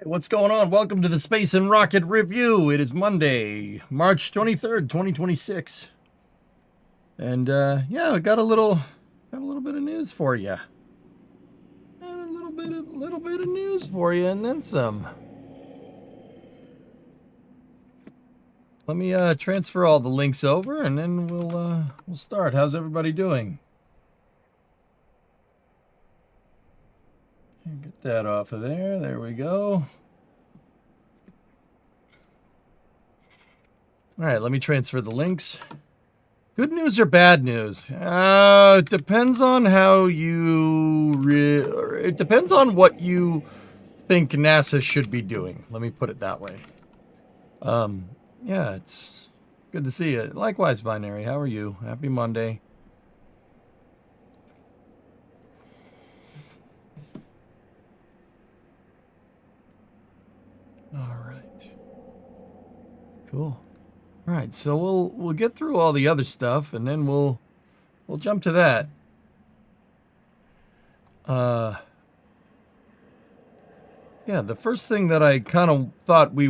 What's going on? Welcome to the Space and Rocket Review. It is Monday, March 23rd, 2026. And yeah, I got a little bit of news for you. Got a little bit of news for you and then some. Let me transfer all the links over and then we'll start. How's everybody doing? Get that off of there. There we go. All right, let me transfer the links. Good news or bad news? It depends on how you... it depends on what you think NASA should be doing. Let me put it that way. Yeah, it's good to see you. Likewise, Binary. How are you? Happy Monday. All right. Cool. All right, so we'll get through all the other stuff, and then we'll jump to that. Yeah, the first thing that I kind of thought we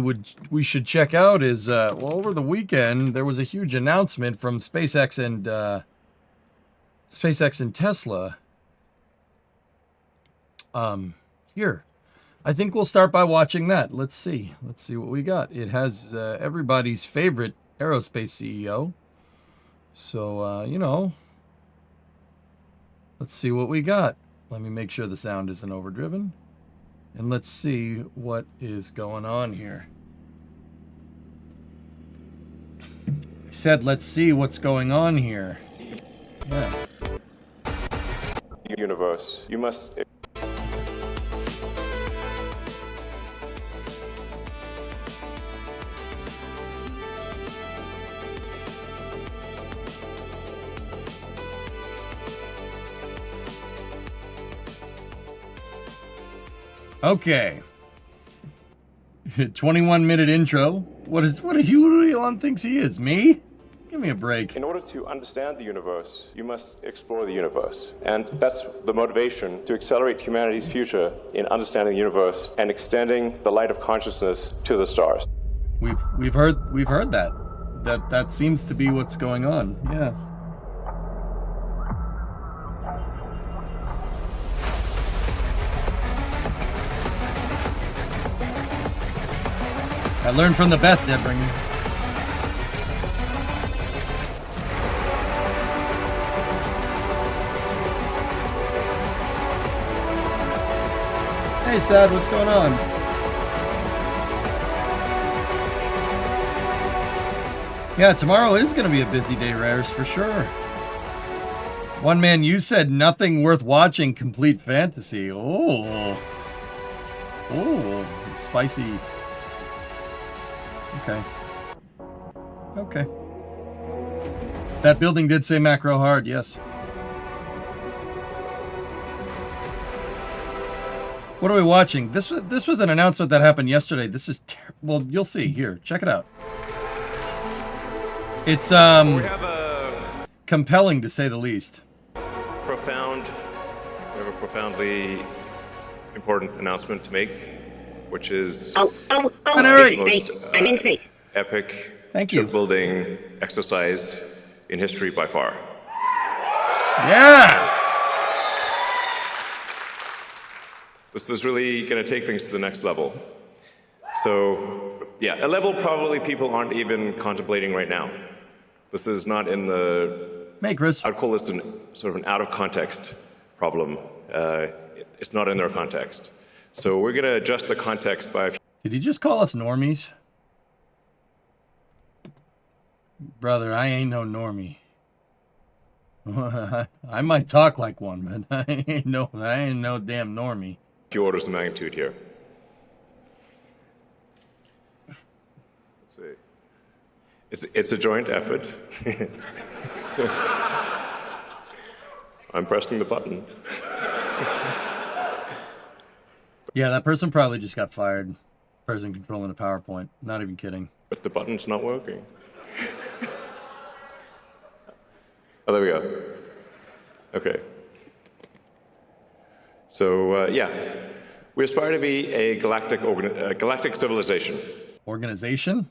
should check out is well, over the weekend there was a huge announcement from SpaceX and Tesla. Here. I think we'll start by watching that. Let's see what we got. It has everybody's favorite aerospace CEO. So, you know, let's see what we got. Let me make sure the sound isn't overdriven. And let's see what is going on here. I said, let's see what's going on here. Yeah. Universe, you must... Okay. 21-minute intro. What do Elon thinks he is? Me? Give me a break. In order to understand the universe, you must explore the universe. And that's the motivation to accelerate humanity's future in understanding the universe and extending the light of consciousness to the stars. We've heard that. That seems to be what's going on. Yeah. I learned from the best, Deadbringer. Hey, Sad, what's going on? Yeah, tomorrow is going to be a busy day, Rares, for sure. One man, you said nothing worth watching, complete fantasy. Oh, spicy. Okay. That building did say macro hard, yes. What are we watching? This was an announcement that happened yesterday. This is well, you'll see here. Check it out. It's We have compelling to say the least. we have a profoundly important announcement to make, which is Space. I'm in space. Epic Thank you. shipbuilding exercise in history by far. Yeah. This is really going to take things to the next level. So, yeah, a level probably people aren't even contemplating right now. This is not in the... Hey, Chris. I'd call this sort of an out-of-context problem. It's not in their context. So we're going to adjust the context by... Did he just call us normies? Brother, I ain't no normie. I might talk like one, but I ain't no damn normie. few orders of magnitude here. Let's see. It's a joint effort. I'm pressing the button. Yeah, that person probably just got fired. Person controlling a PowerPoint. Not even kidding. But the button's not working. Oh, there we go. Okay. So, yeah. We aspire to be a galactic civilization. Organization?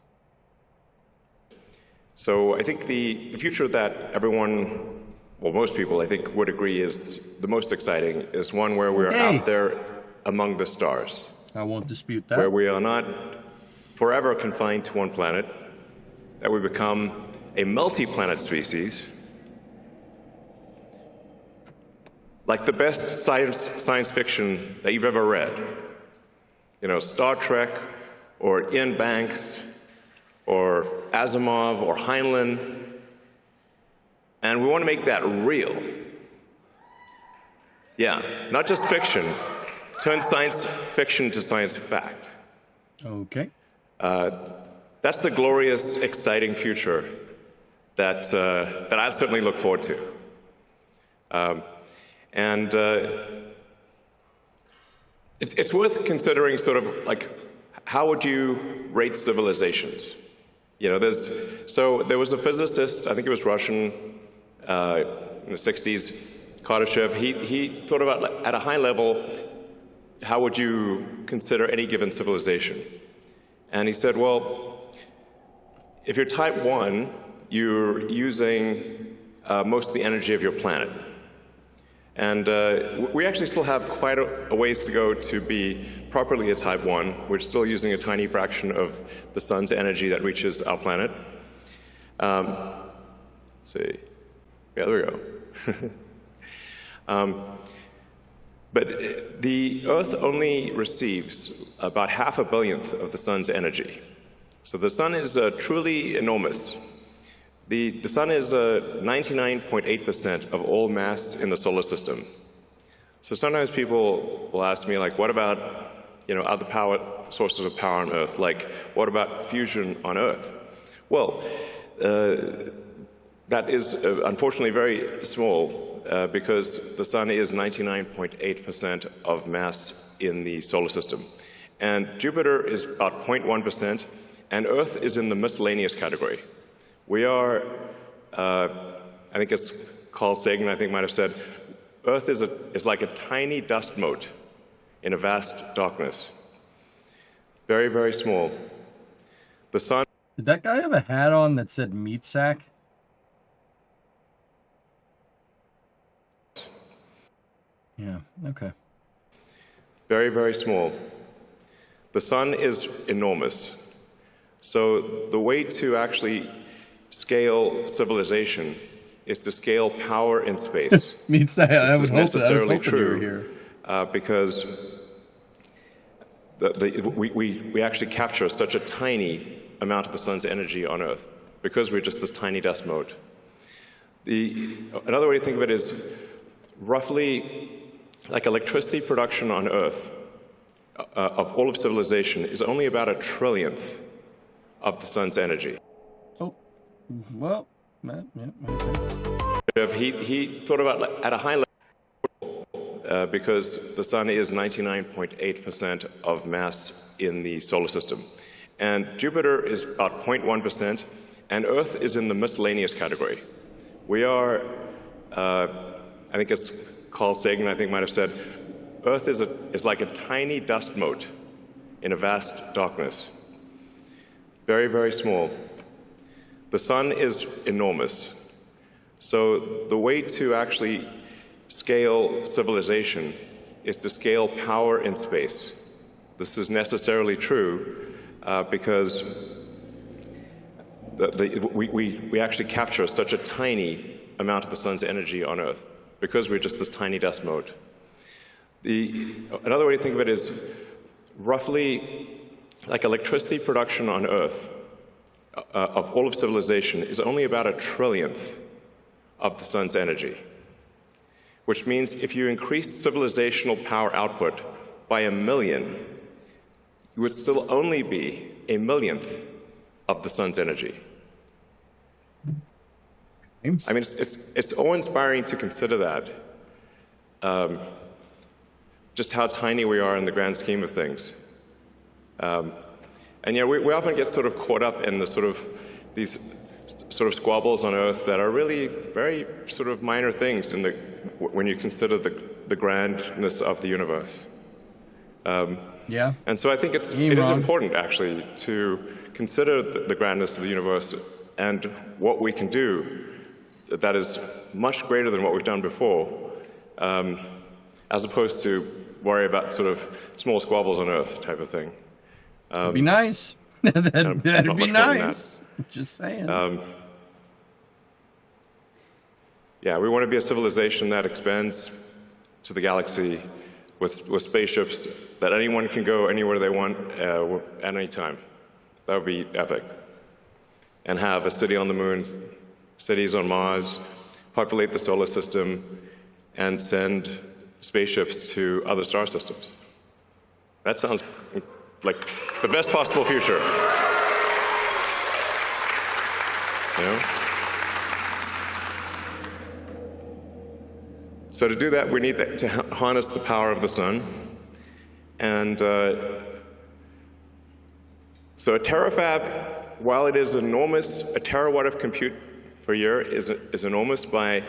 So I think the future that everyone, well, most people, I think, would agree is the most exciting is one where we're out there among the stars. I won't dispute that. Where we are not forever confined to one planet, that we become a multi-planet species, like the best science fiction that you've ever read. You know, Star Trek, or Ian Banks, or Asimov, or Heinlein. And we want to make that real. Yeah, not just fiction. Turn science fiction to science fact. Okay. That's the glorious, exciting future that I certainly look forward to. It's worth considering sort of like, how would you rate civilizations? You know, there was a physicist, I think it was Russian, in the 60s, Kardashev. He thought about, like, at a high level, how would you consider any given civilization? And he said, well, if you're type 1, you're using most of the energy of your planet. And we actually still have quite a ways to go to be properly a type 1. We're still using a tiny fraction of the sun's energy that reaches our planet. Let's see. Yeah, there we go. But the Earth only receives about 0.5 billionth of the sun's energy. So the sun is truly enormous. The sun is 99.8% of all mass in the solar system. So sometimes people will ask me, like, what about, you know, other power sources of power on Earth? Like, what about fusion on Earth? Well, that is unfortunately very small because the sun is 99.8% of mass in the solar system. And Jupiter is about 0.1%, and Earth is in the miscellaneous category. We are, I think it's Carl Sagan, I think, might have said, Earth is like a tiny dust mote in a vast darkness. Very, very small. The sun... Did that guy have a hat on that said meat sack? Yeah, okay. Very, very small. The sun is enormous. So the way to actually scale civilization is to scale power in space. Means that I was necessarily hoping true you were here. Because we actually capture such a tiny amount of the sun's energy on Earth because we're just this tiny dust mote. Another way to think of it is roughly like electricity production on Earth of all of civilization is only about 1 trillionth of the sun's energy. Oh, well, yeah, okay. He thought about, like, at a high level, because the sun is 99.8% of mass in the solar system. And Jupiter is about 0.1%, and Earth is in the miscellaneous category. We are, I think it's Carl Sagan, I think, might have said, Earth is like a tiny dust mote in a vast darkness. Very, very small. The sun is enormous. So the way to actually scale civilization is to scale power in space. This is necessarily true because we actually capture such a tiny amount of the sun's energy on Earth because we're just this tiny dust mote. Another way to think of it is roughly like electricity production on Earth of all of civilization is only about 1 trillionth of the sun's energy, which means if you increase civilizational power output by 1 million, you would still only be 1 millionth of the sun's energy. I mean, it's awe-inspiring to consider that, just how tiny we are in the grand scheme of things. And yeah, we often get sort of caught up in these sort of squabbles on Earth that are really very sort of minor things when you consider the grandness of the universe. Yeah. And so I think it is important, actually, to consider the grandness of the universe and what we can do that is much greater than what we've done before, as opposed to worry about sort of small squabbles on Earth type of thing. That'd be nice. That'd be nice. Just saying. Yeah, we want to be a civilization that expands to the galaxy with spaceships that anyone can go anywhere they want at any time. That would be epic. And have a city on the moon, cities on Mars, populate the solar system, and send spaceships to other star systems. That sounds like the best possible future. You know? So to do that, we need to harness the power of the sun. And so a terafab, while it is enormous, a terawatt of compute per year is enormous by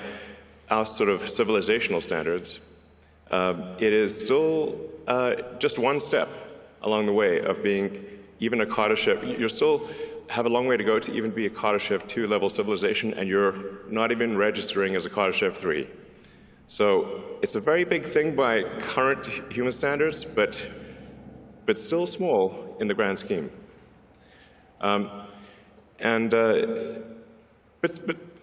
our sort of civilizational standards. It is still just one step along the way of being even a Carter ship. You still have a long way to go to even be a Carter ship 2 level civilization, and you're not even registering as a Carter ship 3. So it's a very big thing by current human standards, but still small in the grand scheme. But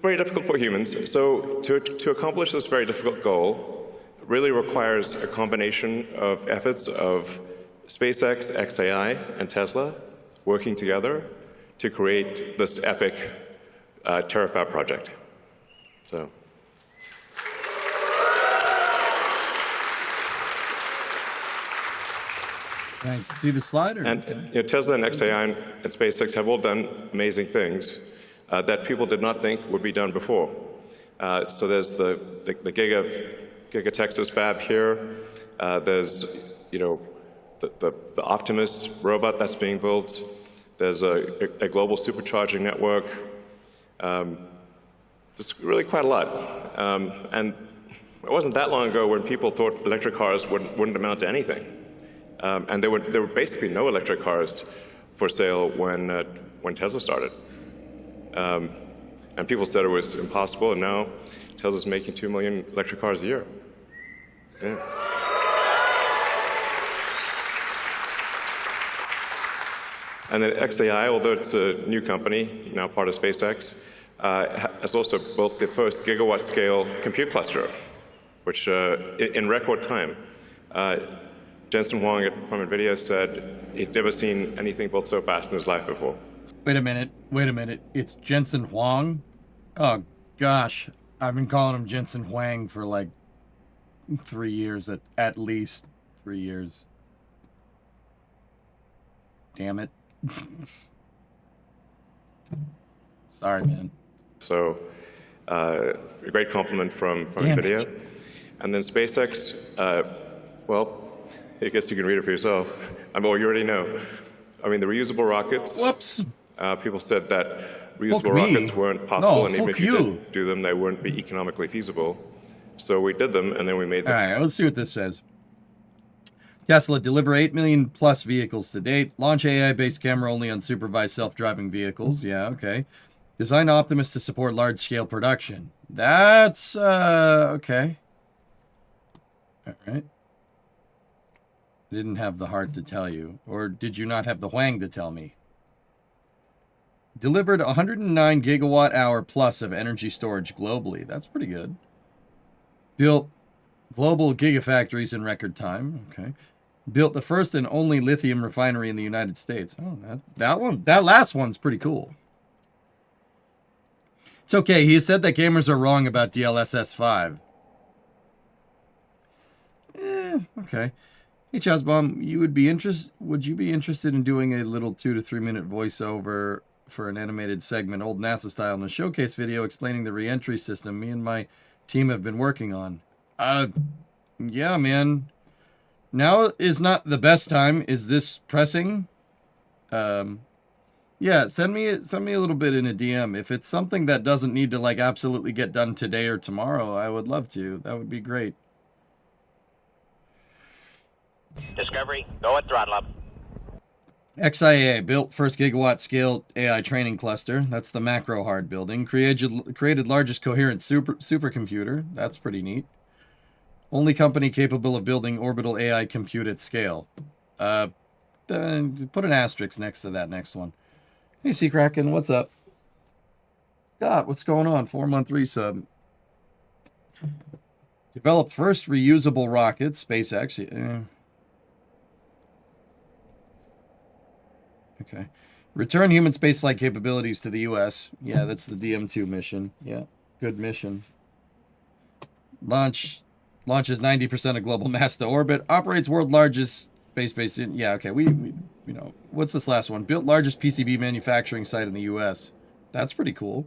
very difficult for humans. So to accomplish this very difficult goal really requires a combination of efforts of SpaceX, XAI, and Tesla working together to create this epic terafab project. So. Right. See the slider. And Tesla and XAI and SpaceX have all done amazing things that people did not think would be done before. So there's the Giga Texas fab here. There's the Optimus robot that's being built. There's a global supercharging network. There's really quite a lot. And it wasn't that long ago when people thought electric cars wouldn't amount to anything. And there were basically no electric cars for sale when Tesla started. And people said it was impossible, and now Tesla's making 2 million electric cars a year. Yeah. And then XAI, although it's a new company, now part of SpaceX, has also built the first gigawatt scale compute cluster, which in record time. Jensen Huang from NVIDIA said he'd never seen anything built so fast in his life before. Wait a minute. It's Jensen Huang? Oh, gosh. I've been calling him Jensen Huang for like 3 years, at least 3 years. Damn it. Sorry, man. So, a great compliment from NVIDIA. And then SpaceX, well, I guess you can read it for yourself. Well, you already know. I mean, the reusable rockets. Whoops. People said that reusable rockets weren't possible, and even if you didn't do them, they wouldn't be economically feasible. So we did them, and then we made them. All right, let's see what this says. Tesla deliver 8 million plus vehicles to date. Launch AI-based camera only on supervised self-driving vehicles. Yeah, okay. Design Optimus to support large-scale production. That's, okay. All right. I didn't have the heart to tell you. Or did you not have the Huang to tell me? Delivered 109 gigawatt hour plus of energy storage globally. That's pretty good. Built global gigafactories in record time. Okay. Built the first and only lithium refinery in the United States. Oh, that last one's pretty cool. It's okay. He said that gamers are wrong about DLSS 5. Okay. Hey, Chazbomb, would you be interested in doing a little 2 to 3 minute voiceover for an animated segment, old NASA style, in a showcase video explaining the reentry system me and my team have been working on? Yeah, man. Now is not the best time. Is this pressing? Yeah, send me a little bit in a DM. If it's something that doesn't need to like absolutely get done today or tomorrow, I would love to. That would be great. Discovery, go at throttle up. XIA built first gigawatt scale AI training cluster. That's the macro hard building. Created largest coherent supercomputer. That's pretty neat. Only company capable of building orbital AI compute at scale. Put an asterisk next to that next one. Hey, Sea Kraken, what's up? Scott, what's going on? 4-month resub. Developed first reusable rocket, SpaceX. Okay. Return human spaceflight capabilities to the U.S. Yeah, that's the DM2 mission. Yeah, good mission. Launches 90% of global mass to orbit. Operates world largest space-based. Yeah, okay. We you know, what's this last one? Built largest PCB manufacturing site in the U.S. That's pretty cool.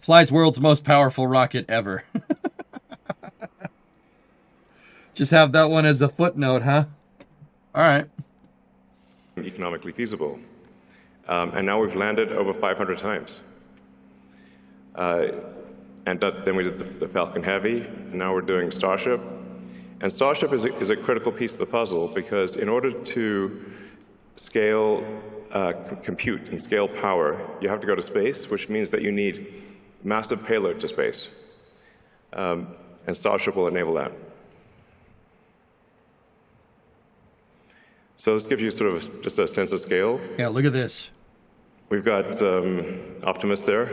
Flies world's most powerful rocket ever. Just have that one as a footnote, huh? All right. Economically feasible. And now we've landed over 500 times. And then we did the Falcon Heavy, and now we're doing Starship. And Starship is a critical piece of the puzzle because in order to scale compute and scale power, you have to go to space, which means that you need massive payload to space. And Starship will enable that. So this gives you sort of just a sense of scale. Yeah, look at this. We've got Optimus there,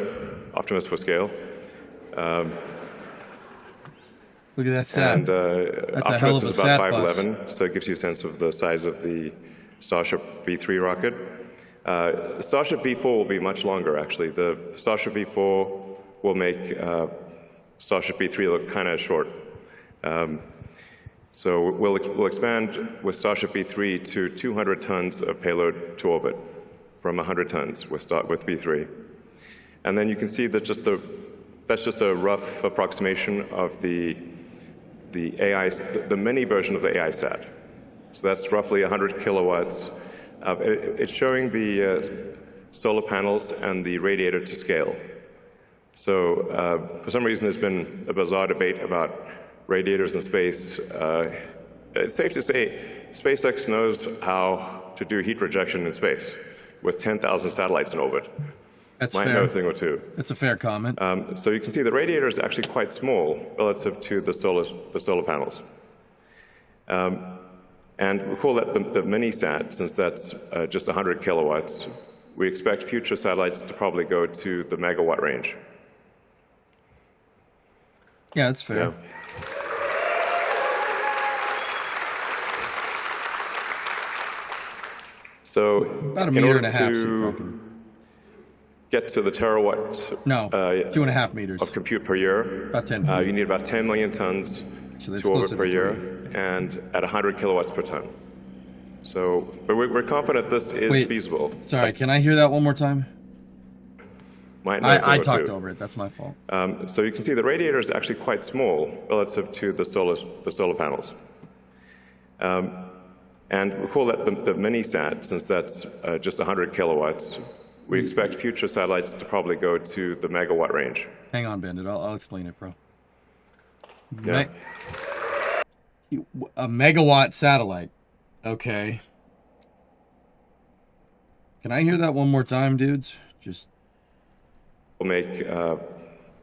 Optimus for scale. Look at that sat. And that's Optimus a hell of a is about sat bus. 5'11", so it gives you a sense of the size of the Starship V3 rocket. Starship V4 will be much longer, actually. The Starship V4 will make Starship V3 look kind of short. So we'll expand with Starship V3 to 200 tons of payload to orbit from 100 tons with V3. And then you can see that that's just a rough approximation of the AI, the mini version of the AI sat. So that's roughly 100 kilowatts. It's showing the solar panels and the radiator to scale. So for some reason, there's been a bizarre debate about radiators in space. It's safe to say SpaceX knows how to do heat rejection in space with 10,000 satellites in orbit. That's Might fair. know a thing or two. That's a fair comment. So you can see the radiator is actually quite small relative to the solar panels. And we call that the mini-sat, since that's just 100 kilowatts. We expect future satellites to probably go to the megawatt range. Yeah, that's fair. Yeah. So About a in meter order and a half. to get to the terawatt No, 2.5 meters. of compute per year, About 10 you need about 10 million tons So that's to orbit closer per to year, 3. and at 100 kilowatts per ton. So we're confident this is Wait, feasible. Sorry, can I hear that one more time? Might know a thing I or talked two. over it. That's my fault. So you can see the radiator is actually quite small relative to the solar panels. And we call that the mini-sat, since that's just 100 kilowatts. We expect future satellites to probably go to the megawatt range. Hang on, Bandit. I'll explain it, bro. Yeah. A megawatt satellite. Okay. Can I hear that one more time, dudes? Just Will make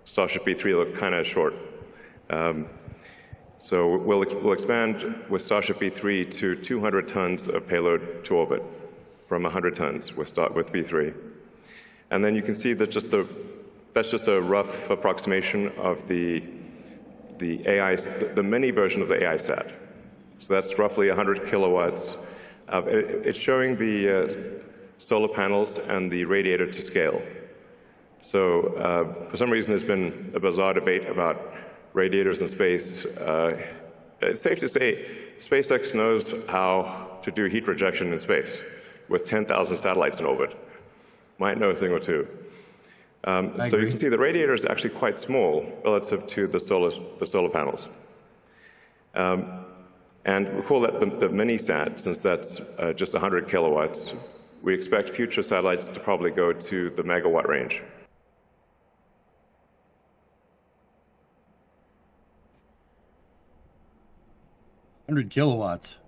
Starship V3 look kind of short. So we'll expand with Starship V3 to 200 tons of payload to orbit from 100 tons with V3. And then you can see that that's just a rough approximation of the AI, the mini version of the AI sat. So that's roughly 100 kilowatts. It's showing the solar panels and the radiator to scale. So for some reason, there's been a bizarre debate about radiators in space. It's safe to say SpaceX knows how to do heat rejection in space with 10,000 satellites in orbit. Might know a thing or two. So you can see the radiator is actually quite small relative to the solar panels. And we call that the mini-sat, since that's just 100 kilowatts. We expect future satellites to probably go to the megawatt range. 100 kilowatts.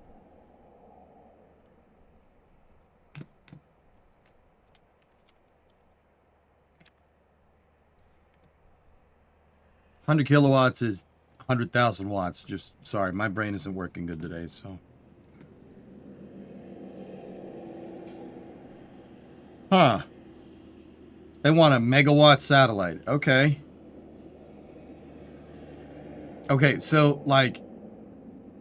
Hundred kilowatts is 100,000 watts. Just sorry, my brain isn't working good today, so. Huh. They want a megawatt satellite. Okay. Okay, so like,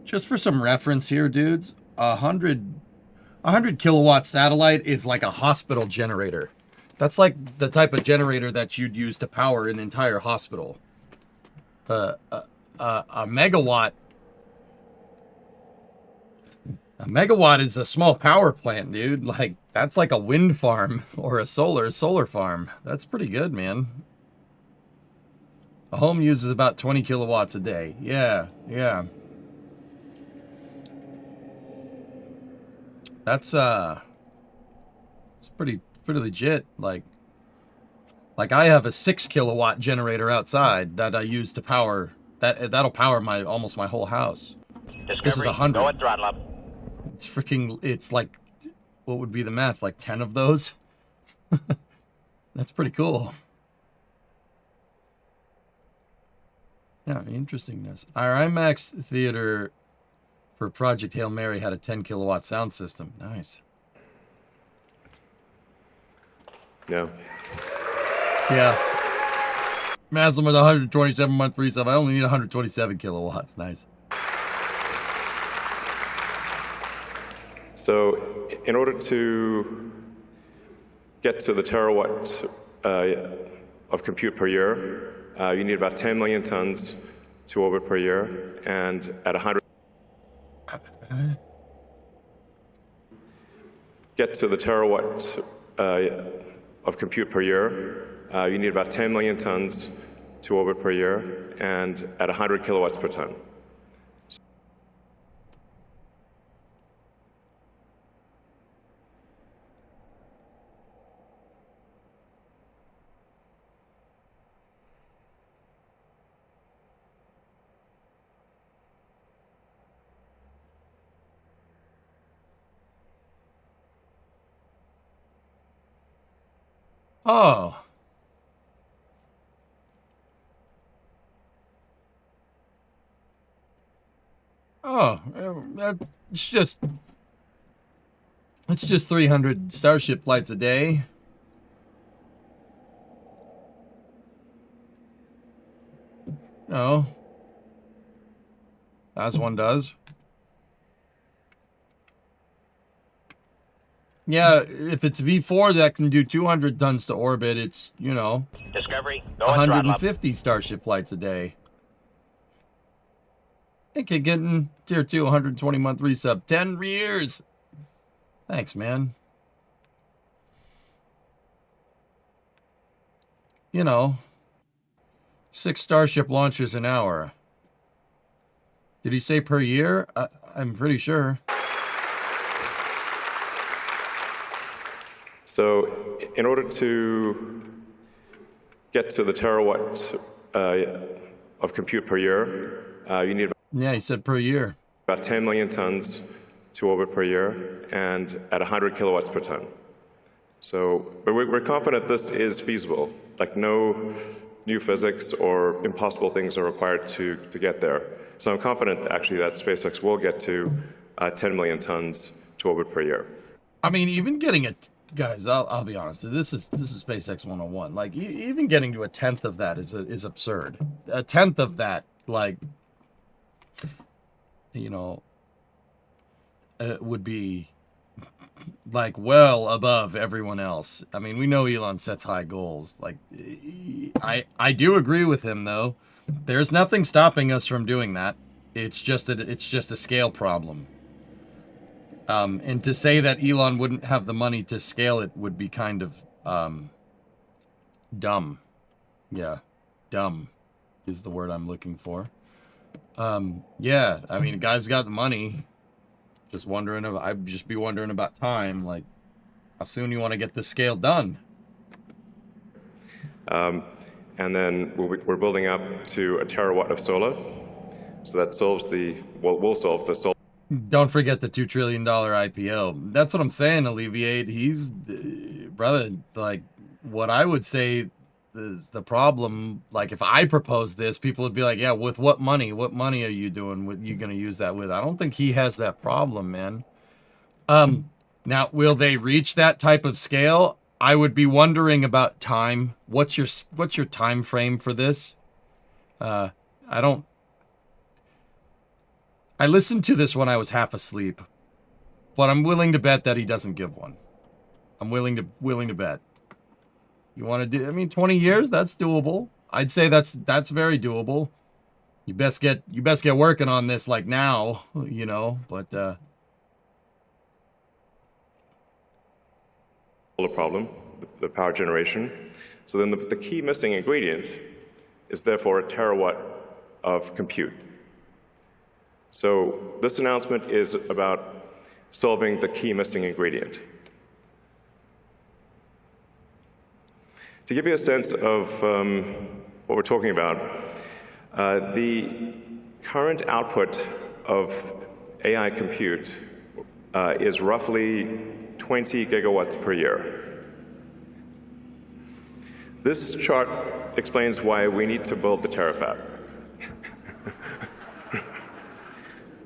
just for some reference here, dudes, a 100 kilowatt satellite is like a hospital generator. That's like the type of generator that you'd use to power an entire hospital. A megawatt. A megawatt is a small power plant, dude. Like, that's like a wind farm or a solar farm. That's pretty good, man. A home uses about 20 kilowatts a day. Yeah, yeah. That's it's pretty legit. Like I have a 6 kilowatt generator outside that I use to power that'll power almost my whole house. Discovery, This is 100. go at throttle up. It's like, what would be the math? Like 10 of those? That's pretty cool. Yeah, interestingness. Our IMAX theater for Project Hail Mary had a 10 kilowatt sound system. Nice. No. Yeah. Maslin with 127 month resub. I only need 127 kilowatts. Nice. So in order to get to the terawatt of compute per year, you need about 10 million tons to orbit per year, and at 100 get to the terawatt of compute per year, you need about 10 million tons to orbit per year, and at 100 kilowatts per ton. Oh. Oh, it's just 300 Starship flights a day. No. As one does. Yeah, if it's V4 that can do 200 tons to orbit, it's, you know, Discovery, go at throttle up. 150 Starship flights a day. I think you're getting tier 2, 120 month resub. 10 years. Thanks, man. You know, 6 Starship launches an hour. Did he say per year? I'm pretty sure. So in order to get to the terawatt of compute per year, you need Yeah, he said per year. about 10 million tons to orbit per year, and at 100 kilowatts per ton. So we're confident this is feasible. Like, no new physics or impossible things are required to get there. So I'm confident actually that SpaceX will get to 10 million tons to orbit per year. I mean, even getting it, guys, I'll be honest. This is SpaceX 101. Like, even getting to a tenth of that is absurd. A tenth of that, like, you know, would be like well above everyone else. I mean, we know Elon sets high goals. Like, I do agree with him though. There's nothing stopping us from doing that. It's just a scale problem. And to say that Elon wouldn't have the money to scale it would be kind of dumb. Yeah, dumb is the word I'm looking for. Yeah, I mean, the guy's got the money. I'd just be wondering about time. Like, how soon you want to get this scale done? And then we're building up to a terawatt of solar. So that solves will solve the sol. Don't forget the $2 trillion IPO. That's what I'm saying, Alleviate. He's, brother, like, what I would say is the problem. Like, if I propose this, people would be like, yeah, with what money? What money are you doing? What you going to use that with? I don't think he has that problem, man. Now, will they reach that type of scale? I would be wondering about time. What's your time frame for this? I listened to this when I was half asleep, but I'm willing to bet that he doesn't give one. I'm willing to bet. You want to do? I mean, 20 years? That's doable. I'd say that's very doable. You best get working on this like now, you know. But The problem, the power generation. So then the key missing ingredient is therefore a terawatt of compute. So this announcement is about solving the key missing ingredient. To give you a sense of what we're talking about, the current output of AI compute is roughly 20 gigawatts per year. This chart explains why we need to build the terafab.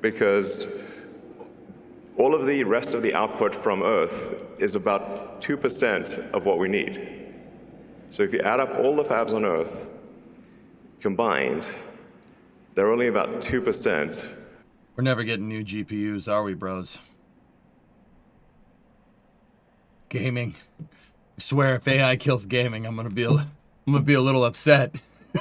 Because all of the rest of the output from Earth is about 2% of what we need. So if you add up all the fabs on Earth combined, they're only about 2%. we're never getting new GPUs, are we, bros? Gaming. I swear, if AI kills gaming, I'm gonna be a little upset.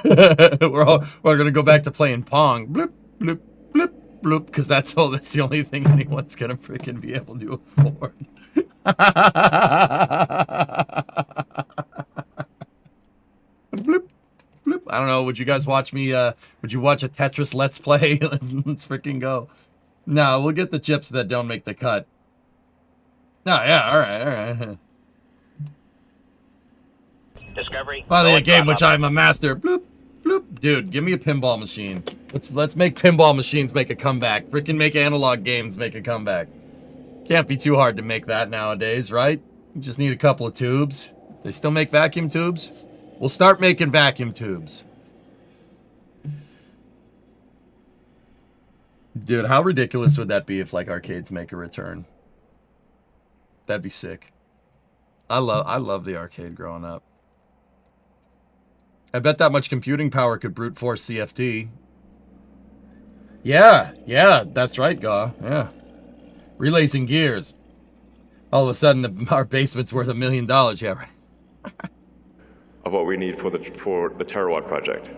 we're gonna go back to playing Pong. Bloop, bloop, bloop, bloop, because that's the only thing anyone's gonna freaking be able to afford. Bloop, bloop. I don't know. Would you guys watch me? Would you watch a Tetris Let's Play? Let's freaking go. No, we'll get the chips that don't make the cut. No, yeah, all right. Discovery. Finally, Go a and game drop which up. I'm a master. Bloop, bloop. Dude, give me a pinball machine. Let's make pinball machines make a comeback. Freaking make analog games make a comeback. Can't be too hard to make that nowadays, right? You just need a couple of tubes. They still make vacuum tubes? We'll start making vacuum tubes. Dude, how ridiculous would that be if, like, arcades make a return? That'd be sick. I love the arcade growing up. I bet that much computing power could brute force CFT. Yeah, that's right, Gaw. Yeah. Relays and gears. All of a sudden, our basement's worth $1 million. Yeah, right. Of what we need for the terawatt project.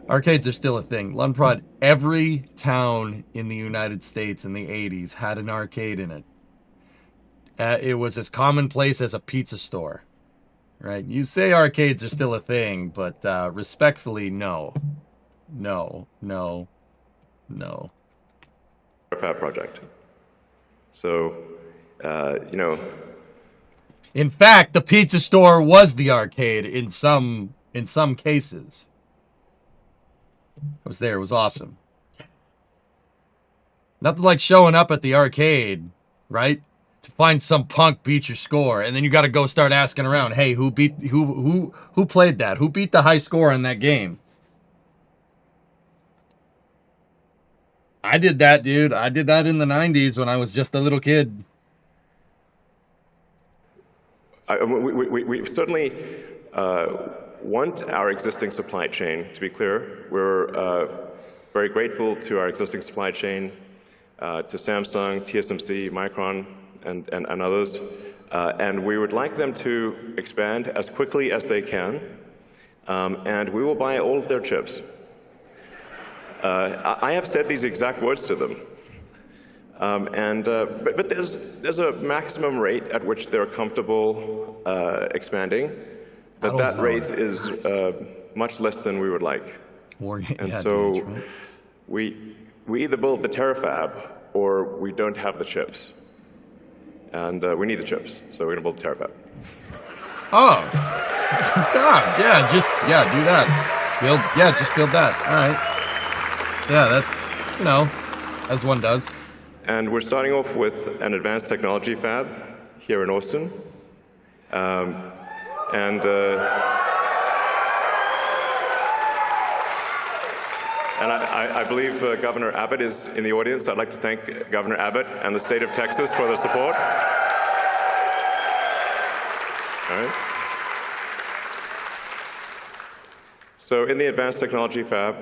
Arcades are still a thing. Lunprod, every town in the United States in the 80s had an arcade in it. It was as commonplace as a pizza store. Right? You say arcades are still a thing, but respectfully, no. No. Fab project. So, you know. In fact, the pizza store was the arcade in some cases. I was there. It was awesome. Nothing like showing up at the arcade, right? To find some punk beat your score, and then you got to go start asking around. Hey, who played that? Who beat the high score in that game? I did that, dude. I did that in the 90s when I was just a little kid. We certainly want our existing supply chain to be clear. We're very grateful to our existing supply chain, to Samsung, TSMC, Micron, and others. And we would like them to expand as quickly as they can. And we will buy all of their chips. I have said these exact words to them. But there's a maximum rate at which they're comfortable expanding, but that rate is much less than we would like. And so we either build the terafab or we don't have the chips, and we need the chips, so we're gonna build the terafab. Oh, God, do that. Just build that. All right. Yeah, You know, as one does. And we're starting off with an advanced technology fab here in Austin. And I believe Governor Abbott is in the audience. I'd like to thank Governor Abbott and the state of Texas for their support. All right. So in the advanced technology fab,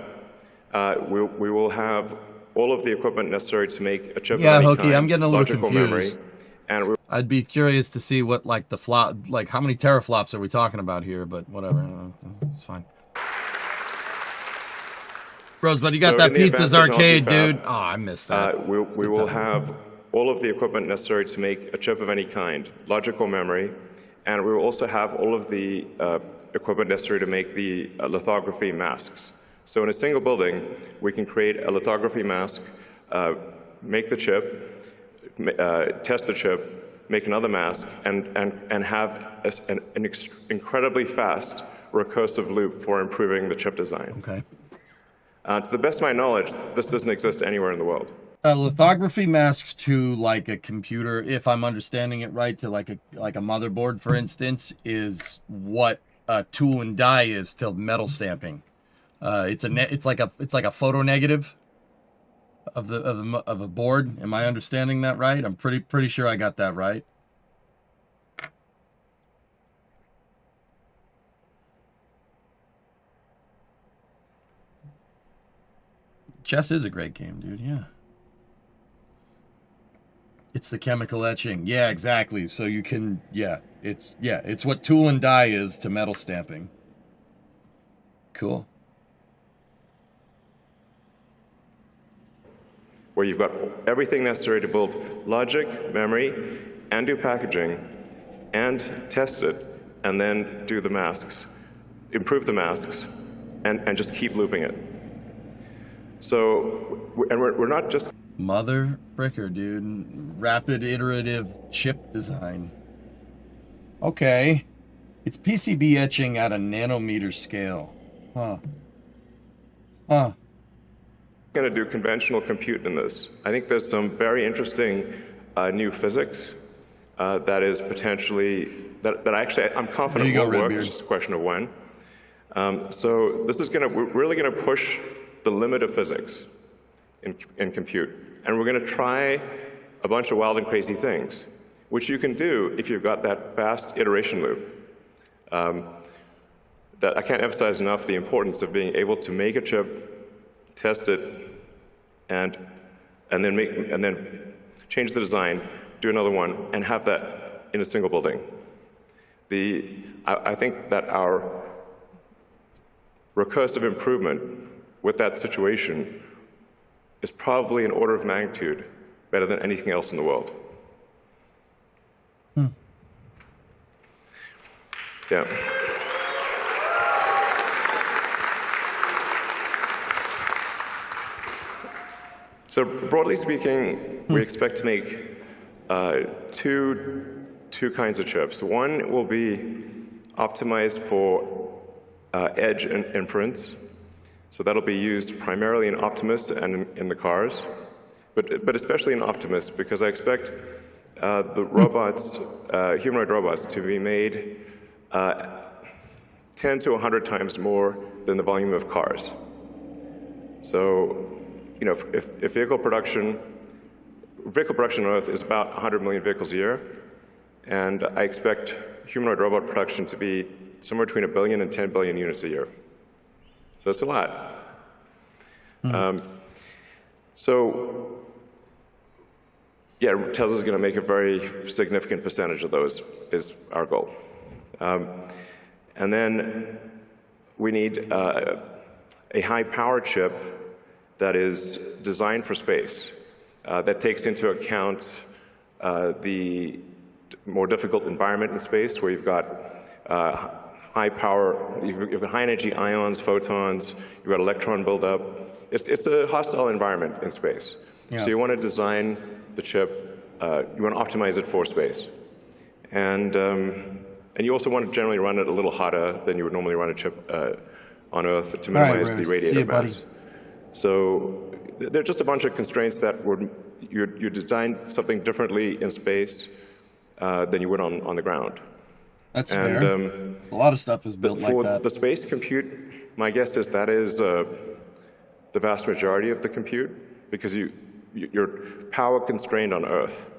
we will have all of the equipment necessary to make a chip of any Hooky, kind, I'm getting a little logical confused. memory, and I'd be curious to see what, like, how many teraflops are we talking about here, but whatever, it's fine. Rosebud, you got So that in the Pizza's advanced Arcade, technology dude. fab, Oh, I missed that. we will time. have all of the equipment necessary to make a chip of any kind, logical memory, and we will also have all of the equipment necessary to make the lithography masks. So in a single building, we can create a lithography mask, make the chip, test the chip, make another mask, and have an incredibly fast recursive loop for improving the chip design. Okay. To the best of my knowledge, this doesn't exist anywhere in the world. A lithography mask to, like, a computer, if I'm understanding it right, to like a motherboard, for instance, is what a tool and die is to metal stamping. It's like a photo negative of a board. Am I understanding that right? I'm pretty sure I got that right. Chess is a great game, dude. Yeah. It's the chemical etching. Yeah, exactly. So you can, it's what tool and die is to metal stamping. Cool. Where you've got everything necessary to build logic, memory, and do packaging, and test it, and then do the masks, improve the masks, and just keep looping it. So, and we're not just... Mother fricker, dude. Rapid iterative chip design. Okay. It's PCB etching at a nanometer scale. Huh. going to do conventional compute in this. I think there's some very interesting new physics that is potentially, that actually I'm confident will work. It's just a question of when. So this is we're really going to push the limit of physics in compute. And we're going to try a bunch of wild and crazy things, which you can do if you've got that fast iteration loop. That I can't emphasize enough the importance of being able to make a chip, test it, and then change the design, do another one, and have that in a single building. I think that our recursive improvement with that situation is probably an order of magnitude better than anything else in the world. Yeah. So broadly speaking, we expect to make two kinds of chips. One will be optimized for edge and inference. So that'll be used primarily in Optimus and in the cars, but especially in Optimus, because I expect the robots, humanoid robots, to be made 10 to 100 times more than the volume of cars. So, you know, if vehicle production on Earth is about 100 million vehicles a year, and I expect humanoid robot production to be somewhere between 1 billion and 10 billion units a year. So it's a lot. So, yeah, Tesla's going to make a very significant percentage of those, is our goal. And then we need a high-power chip that is designed for space, that takes into account the more difficult environment in space, where you've got high power, you've got high energy ions, photons, you've got electron buildup. It's a hostile environment in space. Yeah. So you want to design the chip, you want to optimize it for space. And you also want to generally run it a little hotter than you would normally run a chip on Earth to minimize the radiator mass. So they're just a bunch of constraints that would you design something differently in space than you would on the ground. That's And fair. A lot of stuff is built like for that. the space compute, my guess is that is the vast majority of the compute, because you're power constrained on Earth.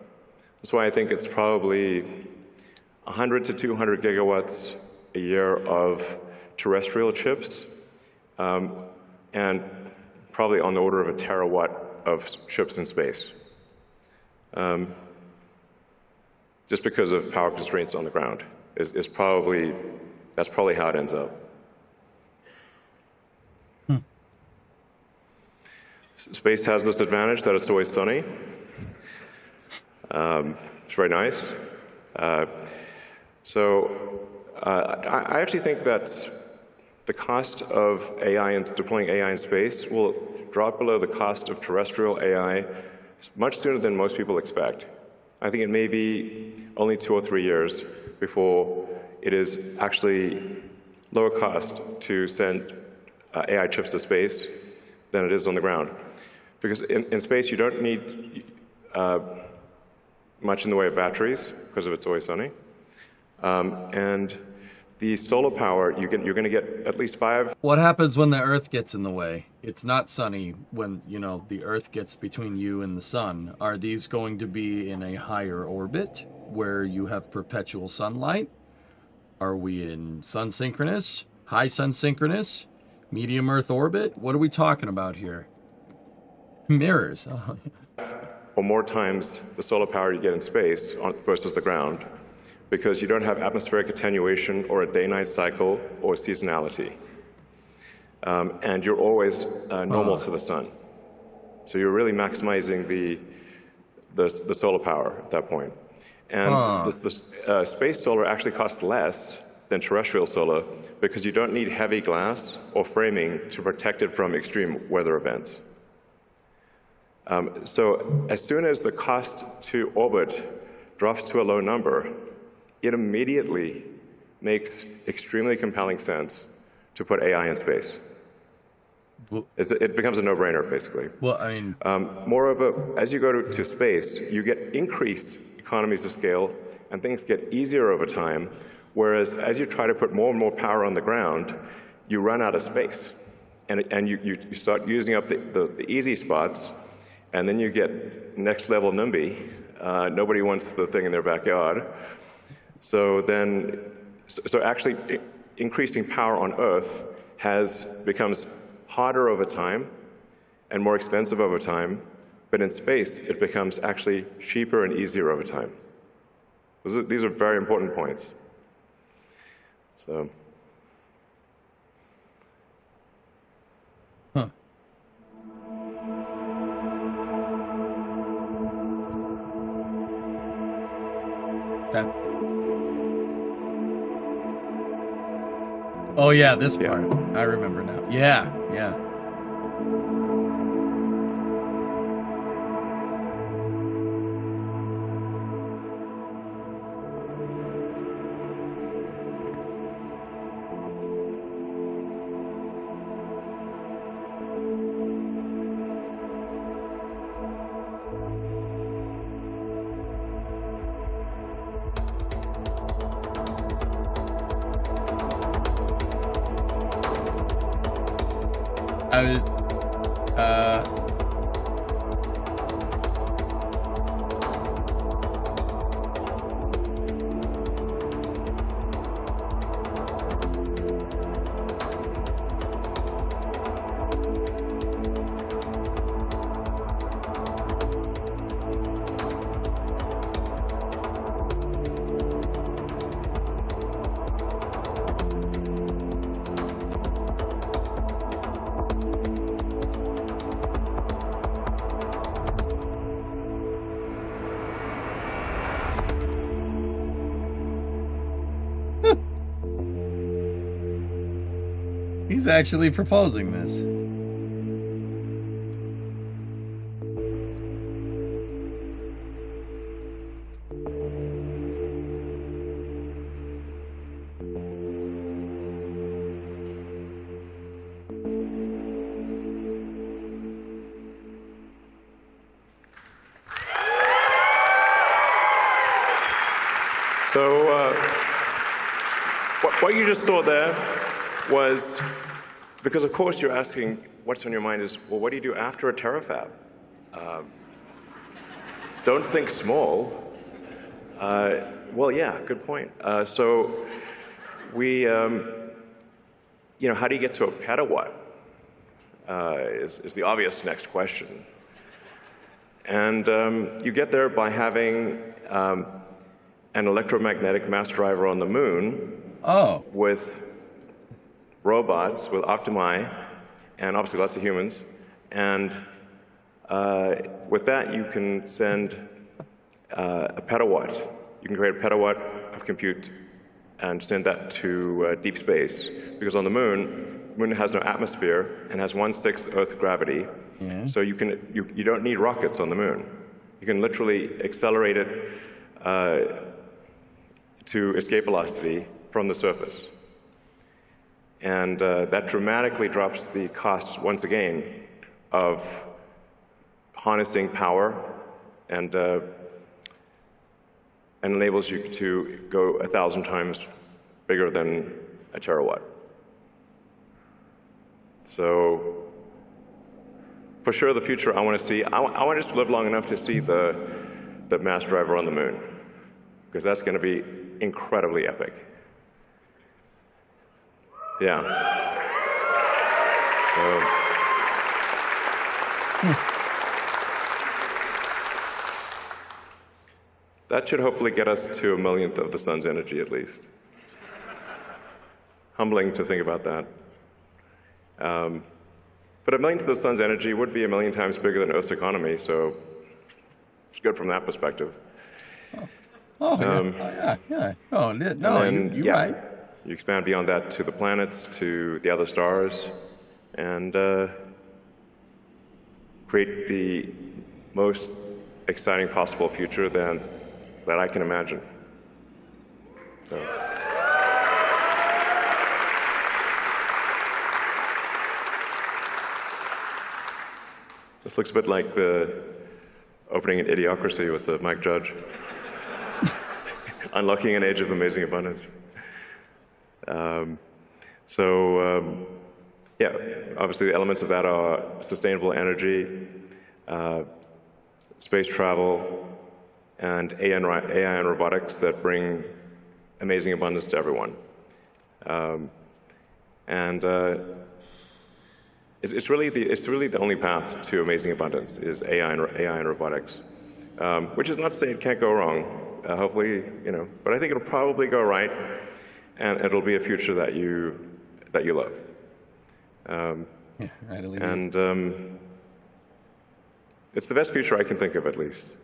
That's why I think it's probably 100 to 200 gigawatts a year of terrestrial chips, and probably on the order of a terawatt of chips in space, just because of power constraints on the ground. That's probably how it ends up. Space has this advantage that it's always sunny. It's very nice. I actually think that the cost of AI and deploying AI in space will drop below the cost of terrestrial AI much sooner than most people expect. I think it may be only 2 or 3 years before it is actually lower cost to send AI chips to space than it is on the ground. Because in space, you don't need much in the way of batteries because of it's always sunny. And the solar power, you're going to get at least 5. What happens when the Earth gets in the way? It's not sunny when, the Earth gets between you and the sun. Are these going to be in a higher orbit where you have perpetual sunlight? Are we in sun synchronous, high sun synchronous, medium Earth orbit? What are we talking about here? Mirrors. Oh. Or more times the solar power you get in space versus the ground, because you don't have atmospheric attenuation or a day-night cycle or seasonality. And you're always normal to the sun. So you're really maximizing the solar power at that point. And the space solar actually costs less than terrestrial solar because you don't need heavy glass or framing to protect it from extreme weather events. So as soon as the cost to orbit drops to a low number, it immediately makes extremely compelling sense to put AI in space. Well, it becomes a no-brainer, basically. Well, I mean, as you go to space, you get increased economies of scale, and things get easier over time, whereas as you try to put more and more power on the ground, you run out of space. And you start using up the easy spots, and then you get next-level NIMBY. Nobody wants the thing in their backyard. So actually increasing power on Earth becomes harder over time and more expensive over time, but in space it becomes actually cheaper and easier over time. These are very important points. So. Oh yeah, this part. I remember now. Yeah. He's actually proposing this. what you just thought there was, because of course you're asking, what's on your mind is, well, what do you do after a terafab? Don't think small. Well, yeah, good point. So we, how do you get to a petawatt is the obvious next question. And you get there by having an electromagnetic mass driver on the moon with robots, with Optimi, and obviously lots of humans. And with that, you can send a petawatt. You can create a petawatt of compute and send that to deep space. Because on the moon has no atmosphere and has 1/6 Earth gravity. Yeah. So you don't need rockets on the moon. You can literally accelerate it to escape velocity from the surface. And that dramatically drops the costs, once again, of harnessing power and enables you to go 1,000 times bigger than a terawatt. So for sure, the future I want to see, I want us to live long enough to see the mass driver on the moon, because that's going to be incredibly epic. Yeah. That should hopefully get us to 1/millionth of the sun's energy at least. Humbling to think about that. But 1/millionth of the sun's energy would be 1,000,000 times bigger than Earth's economy, so it's good from that perspective. Yeah. Oh, no, you're right. You expand beyond that to the planets, to the other stars, and create the most exciting possible future that I can imagine. So. This looks a bit like the opening in Idiocracy with Mike Judge. Unlocking an age of amazing abundance. Yeah, obviously the elements of that are sustainable energy, space travel, and AI and robotics that bring amazing abundance to everyone. It's really the only path to amazing abundance is AI and robotics, which is not to say it can't go wrong. Hopefully, but I think it'll probably go right, and it'll be a future that you love. It's the best future I can think of, at least.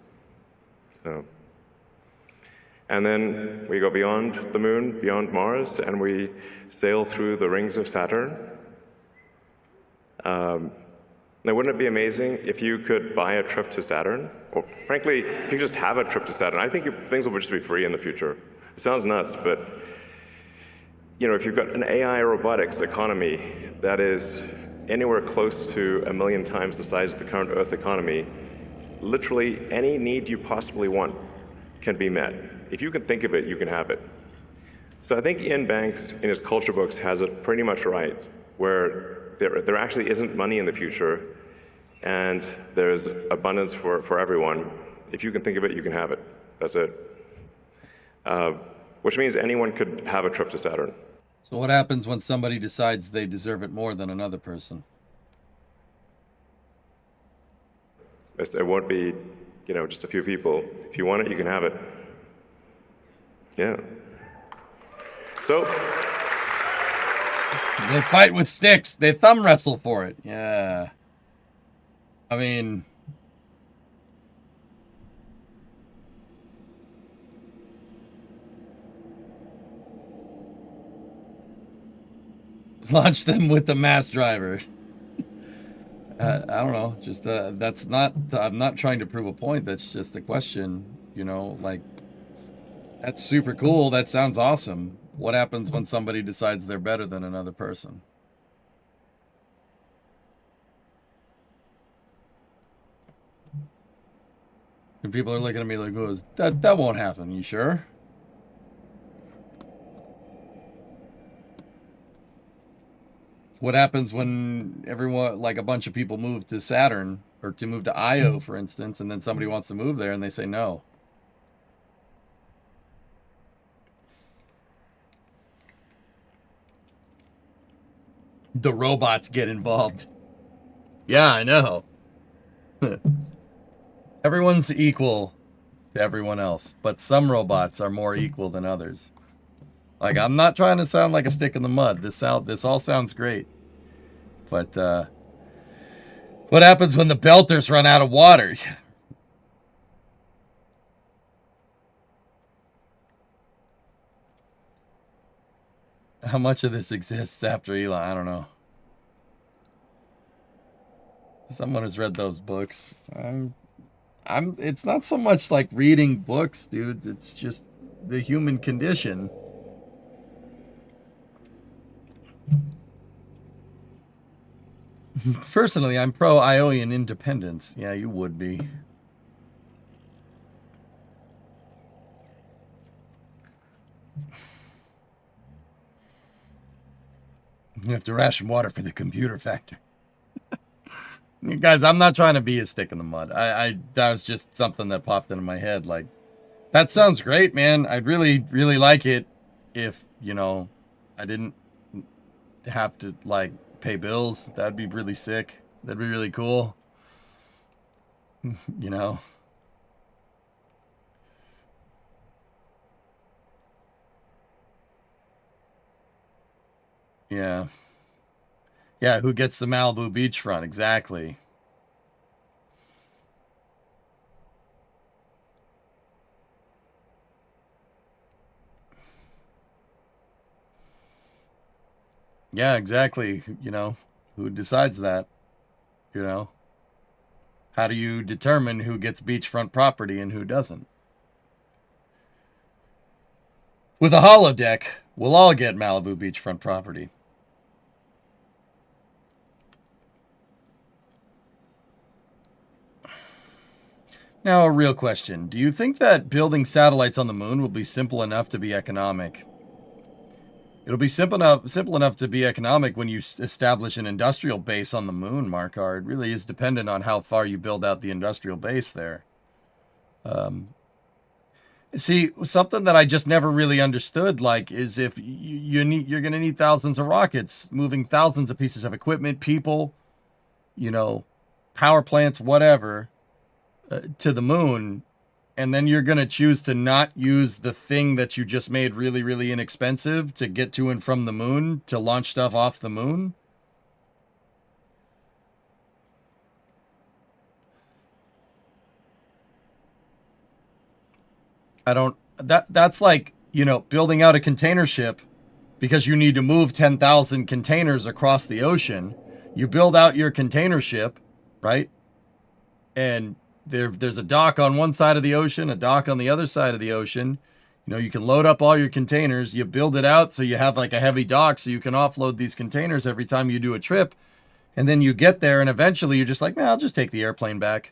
And then we go beyond the moon, beyond Mars, and we sail through the rings of Saturn. Now, wouldn't it be amazing if you could buy a trip to Saturn? Or frankly, if you just have a trip to Saturn, I think things will just be free in the future. It sounds nuts, but if you've got an AI robotics economy that is anywhere close to 1,000,000 times the size of the current Earth economy, literally any need you possibly want can be met. If you can think of it, you can have it. So I think Ian Banks, in his culture books, has it pretty much right, where there actually isn't money in the future, and there's abundance for everyone. If you can think of it, you can have it. That's it. Which means anyone could have a trip to Saturn. So what happens when somebody decides they deserve it more than another person? It won't be, just a few people. If you want it, you can have it. Yeah. So. They fight with sticks. They thumb wrestle for it. Yeah. I mean, launch them with the mass driver. I don't know. Just that's not. I'm not trying to prove a point. That's just a question. That's super cool. That sounds awesome. What happens when somebody decides they're better than another person? And people are looking at me like, "Oh, that won't happen." You sure? What happens when everyone, like a bunch of people move to Saturn or to move to Io, for instance, and then somebody wants to move there and they say no? The robots get involved. Yeah, I know. Everyone's equal to everyone else, but some robots are more equal than others. Like, I'm not trying to sound like a stick in the mud. This all sounds great. But what happens when the belters run out of water? How much of this exists after Elon? I don't know. Someone has read those books. It's not so much like reading books, dude. It's just the human condition. Personally, I'm pro Ionian independence. Yeah, you would be. You have to ration water for the computer factor. Guys, I'm not trying to be a stick in the mud. That was just something that popped into my head. Like, that sounds great, man. I'd really, really like it if, you know, I didn't have to, like, pay bills. That'd be really sick. That'd be really cool. You know? Yeah. Yeah, who gets the Malibu beachfront? Exactly. Yeah, exactly. You know, who decides that? You know? How do you determine who gets beachfront property and who doesn't? With a holodeck, we'll all get Malibu beachfront property. Now, a real question. Do you think that building satellites on the moon will be simple enough to be economic? It'll be simple enough to be economic when you establish an industrial base on the moon, Markar. It really is dependent on how far you build out the industrial base there. See, something that I just never really understood, like, is if you're going to need thousands of rockets, moving thousands of pieces of equipment, people, you know, power plants, whatever, to the moon, and then you're going to choose to not use the thing that you just made really, really inexpensive to get to and from the moon to launch stuff off the moon. That's like, you know, building out a container ship because you need to move 10,000 containers across the ocean. You build out your container ship, right? And there's a dock on one side of the ocean, a dock on the other side of the ocean. You know, you can load up all your containers. You build it out so you have like a heavy dock so you can offload these containers every time you do a trip. And then you get there and eventually you're just like, man, I'll just take the airplane back.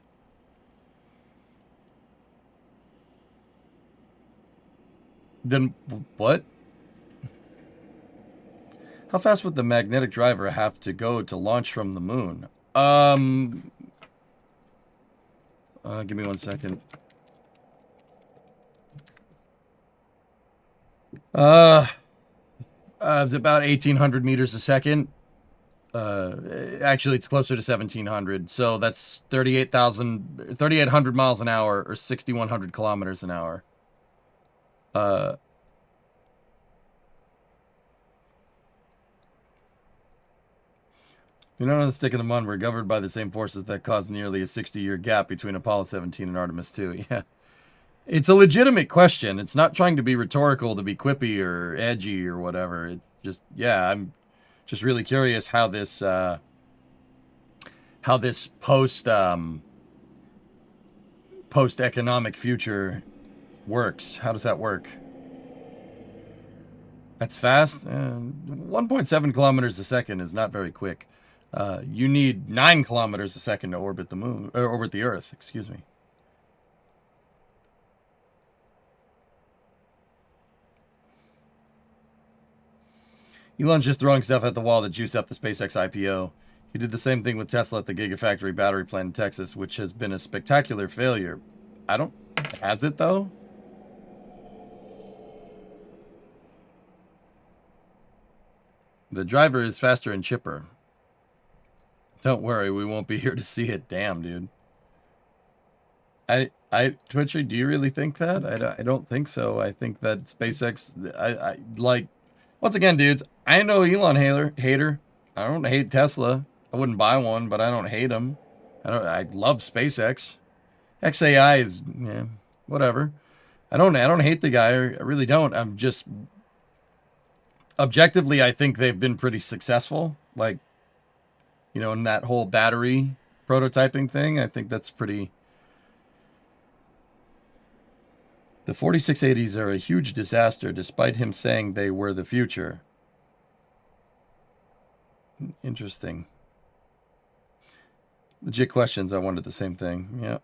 Then what? How fast would the magnetic driver have to go to launch from the moon? Give me 1 second. It's about 1,800 meters a second. Actually, it's closer to 1,700. So that's 3,800 miles an hour or 6,100 kilometers an hour. You know, on the stick in the mud, we're governed by the same forces that caused nearly a 60-year gap between Apollo 17 and Artemis 2. Yeah. It's a legitimate question. It's not trying to be rhetorical, to be quippy or edgy or whatever. It's just, yeah, I'm just really curious how this post-economic future works. How does that work? That's fast. 1.7 kilometers a second is not very quick. You need 9 kilometers a second to orbit the moon, or orbit the Earth. Excuse me. Elon's just throwing stuff at the wall to juice up the SpaceX IPO. He did the same thing with Tesla at the Gigafactory battery plant in Texas, which has been a spectacular failure. Has it though? The driver is faster and chipper. Don't worry, we won't be here to see it. Damn, dude. Twitcher, do you really think that? I don't think so. I think that SpaceX, like, once again, dudes, I know Elon hater. I don't hate Tesla. I wouldn't buy one, but I don't hate them. I love SpaceX. XAI is, yeah, whatever. I don't hate the guy. I really don't. I'm just, objectively, I think they've been pretty successful. Like, you know, in that whole battery prototyping thing, I think that's pretty... The 4680s are a huge disaster, despite him saying they were the future. Interesting. Legit questions. I wondered the same thing. Yeah.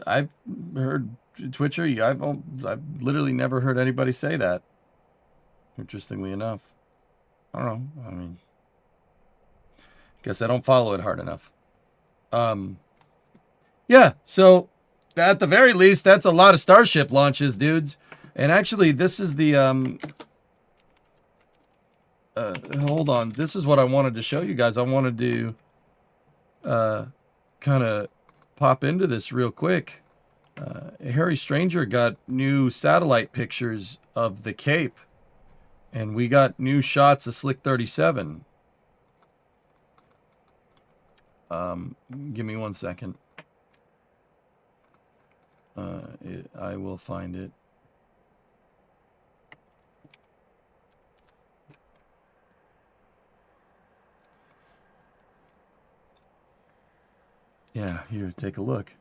I've heard Twitcher. I've literally never heard anybody say that. Interestingly enough, I don't know. I mean, guess I don't follow it hard enough. Yeah, so at the very least, that's a lot of Starship launches, dudes. And actually, this is the, hold on. This is what I wanted to show you guys. I wanted to, kind of pop into this real quick. Harry Stranger got new satellite pictures of the Cape. And we got new shots of Slick 37. Give me 1 second. I will find it. Yeah, here, take a look.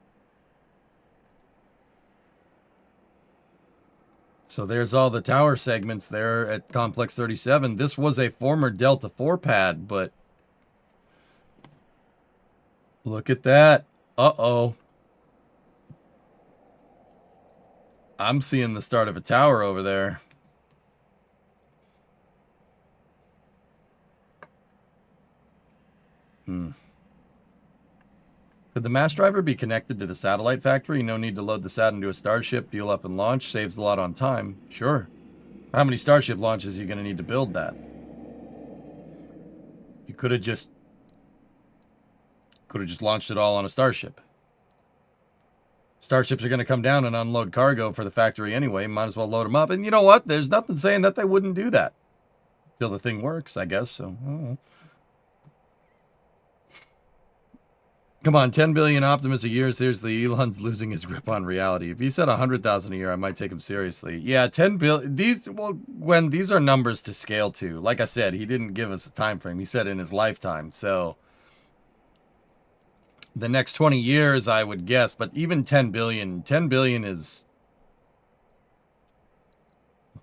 So there's all the tower segments there at Complex 37. This was a former Delta 4 pad, but look at that. Uh-oh. I'm seeing the start of a tower over there. Could the mass driver be connected to the satellite factory? No need to load the sat into a Starship, fuel up and launch. Saves a lot on time. Sure. How many Starship launches are you going to need to build that? You could have just launched it all on a Starship. Starships are going to come down and unload cargo for the factory anyway. Might as well load them up. And you know what? There's nothing saying that they wouldn't do that. Till the thing works, I guess. So, I don't know. Come on, 10 billion Optimus a year. Seriously, Elon's losing his grip on reality. If he said 100,000 a year, I might take him seriously. Yeah, 10 billion. When these are numbers to scale to. Like I said, he didn't give us a time frame. He said in his lifetime. So the next 20 years, I would guess. But even 10 billion is...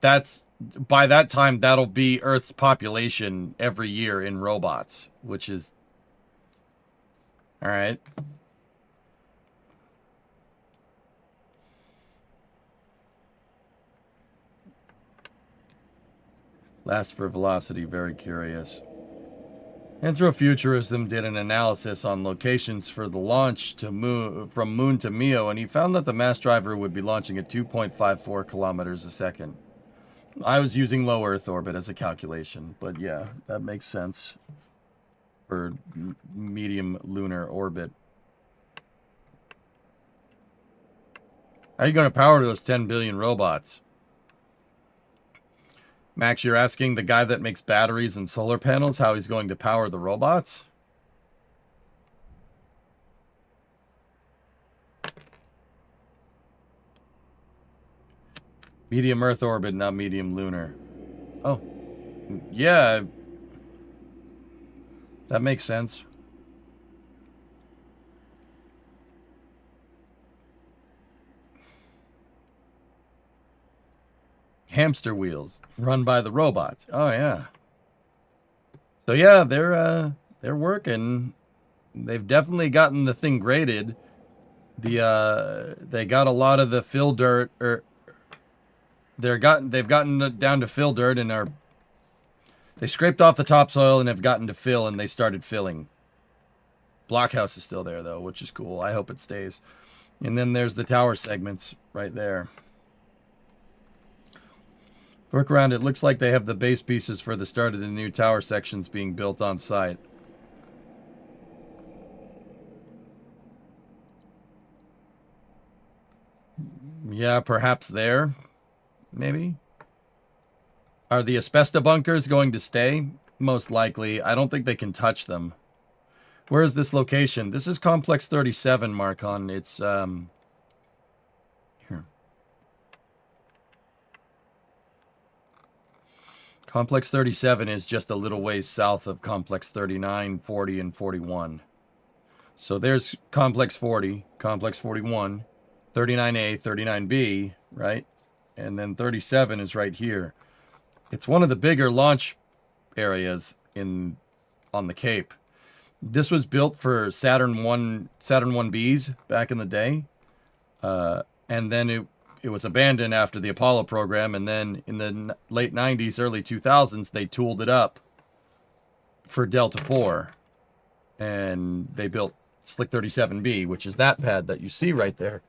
By that time, that'll be Earth's population every year in robots, which is... All right. Last for velocity, very curious. Anthrofuturism did an analysis on locations for the launch to from Moon to Mio, and he found that the mass driver would be launching at 2.54 kilometers a second. I was using low Earth orbit as a calculation, but yeah, that makes sense. For medium lunar orbit. How are you going to power those 10 billion robots? Max, you're asking the guy that makes batteries and solar panels how he's going to power the robots? Medium Earth orbit, not medium lunar. Oh. Yeah. That makes sense. Hamster wheels run by the robots. Oh yeah. So yeah, they're working. They've definitely gotten the thing graded. They got a lot of the fill dirt they've gotten down to fill dirt and they scraped off the topsoil and have gotten to fill, and they started filling. Blockhouse is still there though, which is cool. I hope it stays. And then there's the tower segments right there. Work around, it looks like they have the base pieces for the start of the new tower sections being built on site. Yeah, perhaps there. Maybe. Are the asbestos bunkers going to stay? Most likely. I don't think they can touch them. Where is this location? This is Complex 37, Marcon. It's, here. Complex 37 is just a little ways south of Complex 39, 40, and 41. So there's Complex 40, Complex 41, 39A, 39B, right? And then 37 is right here. It's one of the bigger launch areas on the Cape. This was built for Saturn 1Bs back in the day. And then it was abandoned after the Apollo program, and then in the late 90s, early 2000s, they tooled it up for Delta IV. And they built Slick 37B, which is that pad that you see right there.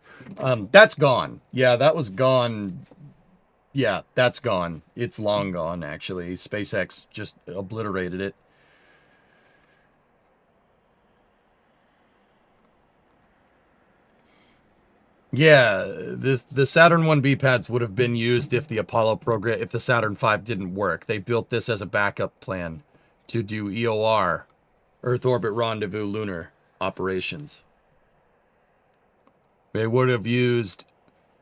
That's gone. Yeah, that was gone. Yeah, that's gone. It's long gone, actually. SpaceX just obliterated it. Yeah, the Saturn 1B pads would have been used if the Apollo program, if the Saturn V didn't work. They built this as a backup plan to do EOR, Earth Orbit Rendezvous Lunar operations. They would have used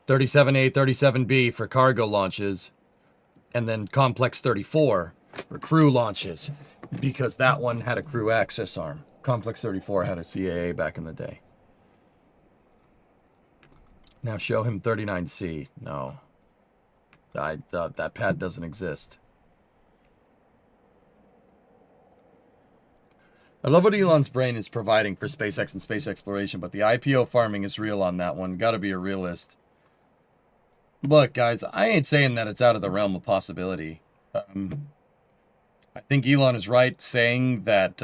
37A, 37B for cargo launches, and then Complex 34 for crew launches, because that one had a crew access arm. Complex 34 had a CAA back in the day. Now show him 39C. No. That pad doesn't exist. I love what Elon's brain is providing for SpaceX and space exploration, but the IPO farming is real on that one. Gotta be a realist. Look, guys, I ain't saying that it's out of the realm of possibility. I think Elon is right saying that...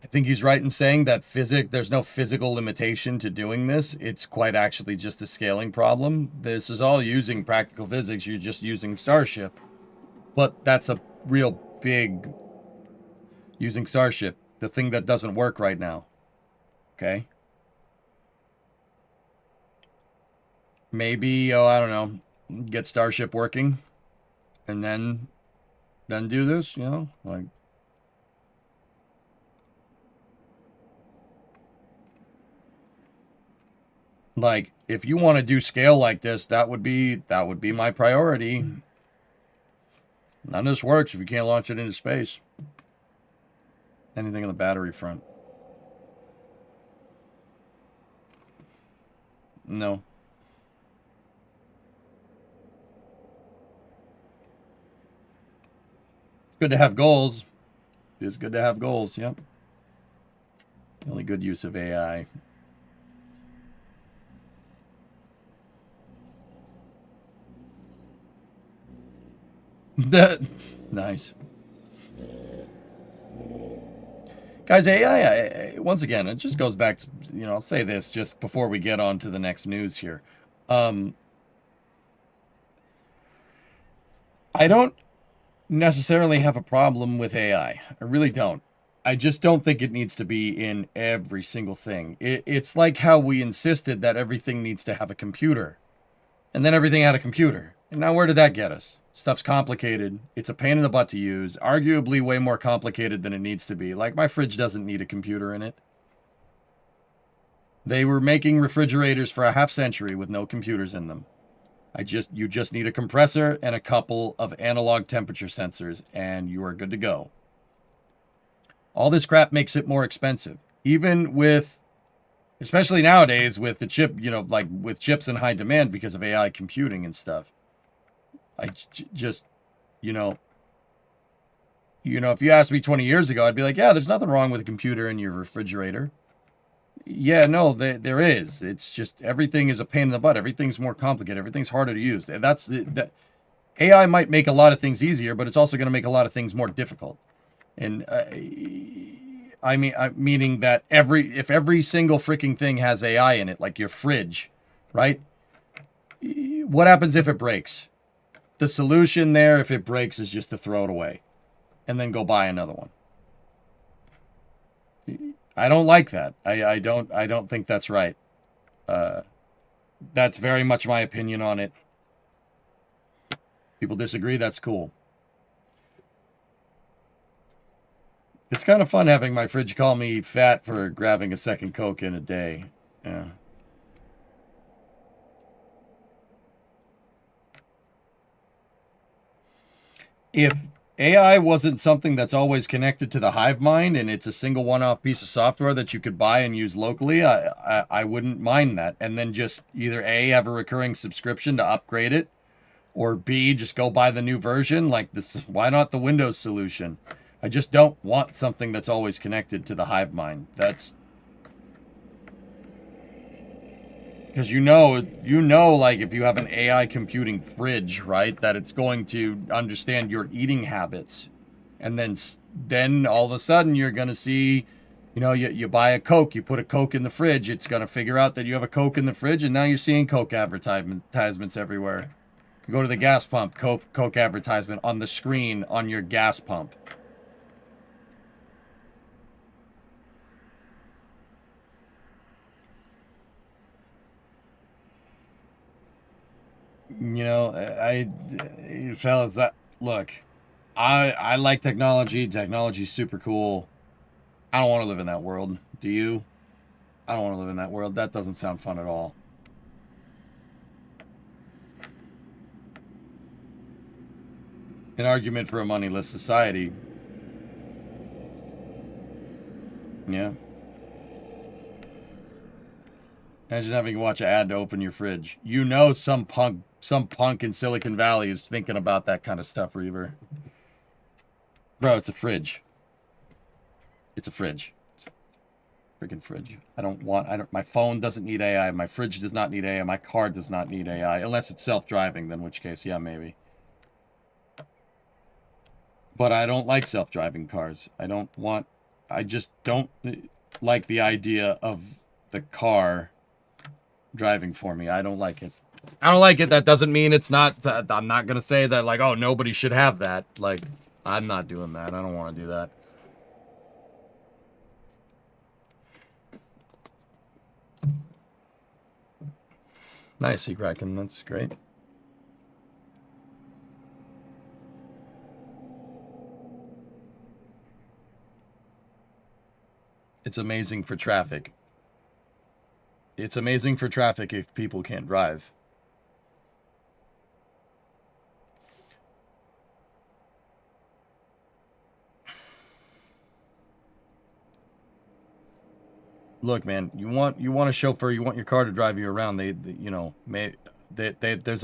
I think he's right in saying that there's no physical limitation to doing this. It's quite actually just a scaling problem. This is all using practical physics. You're just using Starship. But that's a real big... Using Starship. The thing that doesn't work right now. Okay? Maybe, I don't know, get Starship working. And then do this, like... Like, if you want to do scale like this, that would be my priority. None of this works if you can't launch it into space. Anything on the battery front? No. Good to have goals. It is good to have goals, yep. The only good use of AI. Nice. Guys, AI, once again, it just goes back to, I'll say this just before we get on to the next news here. I don't necessarily have a problem with AI. I really don't. I just don't think it needs to be in every single thing. It's like how we insisted that everything needs to have a computer. And then everything had a computer. And now where did that get us? Stuff's complicated. It's a pain in the butt to use. Arguably way more complicated than it needs to be. Like, my fridge doesn't need a computer in it. They were making refrigerators for a half century with no computers in them. You just need a compressor and a couple of analog temperature sensors, and you are good to go. All this crap makes it more expensive. Even with, especially nowadays with the chip, like with chips in high demand because of AI computing and stuff. I just, if you asked me 20 years ago, I'd be like, yeah, there's nothing wrong with a computer in your refrigerator. Yeah, no, there is. It's just everything is a pain in the butt. Everything's more complicated. Everything's harder to use. That AI might make a lot of things easier, but it's also going to make a lot of things more difficult. And meaning that if every single freaking thing has AI in it, like your fridge, right? What happens if it breaks? The solution there, if it breaks, is just to throw it away and then go buy another one. I don't like that. I don't think that's right. That's very much my opinion on it. People disagree, that's cool. It's kind of fun having my fridge call me fat for grabbing a second Coke in a day. Yeah. If AI wasn't something that's always connected to the hive mind and it's a single one-off piece of software that you could buy and use locally, I wouldn't mind that. And then just either A, have a recurring subscription to upgrade it, or B, just go buy the new version. Like this, why not the Windows solution? I just don't want something that's always connected to the hive mind. That's because you know, like if you have an AI computing fridge, right, that it's going to understand your eating habits, and then all of a sudden you're going to see, you buy a Coke, you put a Coke in the fridge, it's going to figure out that you have a Coke in the fridge, and now you're seeing Coke advertisements everywhere. You go to the gas pump, Coke advertisement on the screen on your gas pump. Fellas, look, I like technology. Technology's super cool. I don't want to live in that world. Do you? I don't want to live in that world. That doesn't sound fun at all. An argument for a moneyless society. Yeah. Imagine having to watch an ad to open your fridge. Some punk in Silicon Valley is thinking about that kind of stuff, Reaver. Bro, it's a fridge. It's a fridge. Freaking fridge. My phone doesn't need AI. My fridge does not need AI. My car does not need AI. Unless it's self-driving, then in which case, yeah, maybe. But I don't like self-driving cars. I just don't like the idea of the car driving for me. I don't like it. I don't like it. That doesn't mean it's not, I'm not going to say that, like, oh, nobody should have that. Like, I'm not doing that. I don't want to do that. Nice, Sea Kraken. That's great. It's amazing for traffic. It's amazing for traffic if people can't drive. Look, man, you want a chauffeur, you want your car to drive you around. There's a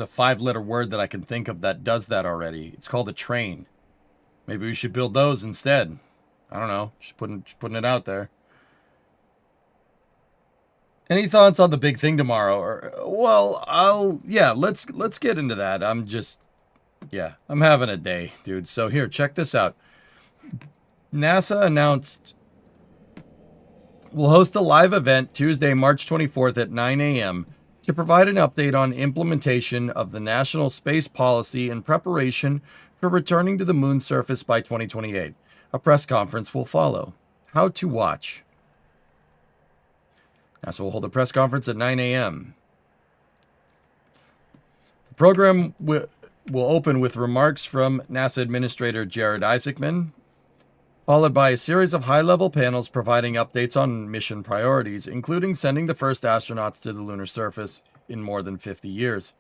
5-letter word that I can think of that does that already. It's called a train. Maybe we should build those instead. I don't know. Just putting it out there. Any thoughts on the big thing tomorrow? Let's get into that. I'm having a day, dude. So here, check this out. NASA announced we'll host a live event Tuesday, March 24th at 9 a.m. to provide an update on implementation of the national space policy in preparation for returning to the moon's surface by 2028. A press conference will follow. How to watch. NASA will hold a press conference at 9 a.m. The program will open with remarks from NASA Administrator Jared Isaacman, followed by a series of high-level panels providing updates on mission priorities, including sending the first astronauts to the lunar surface in more than 50 years,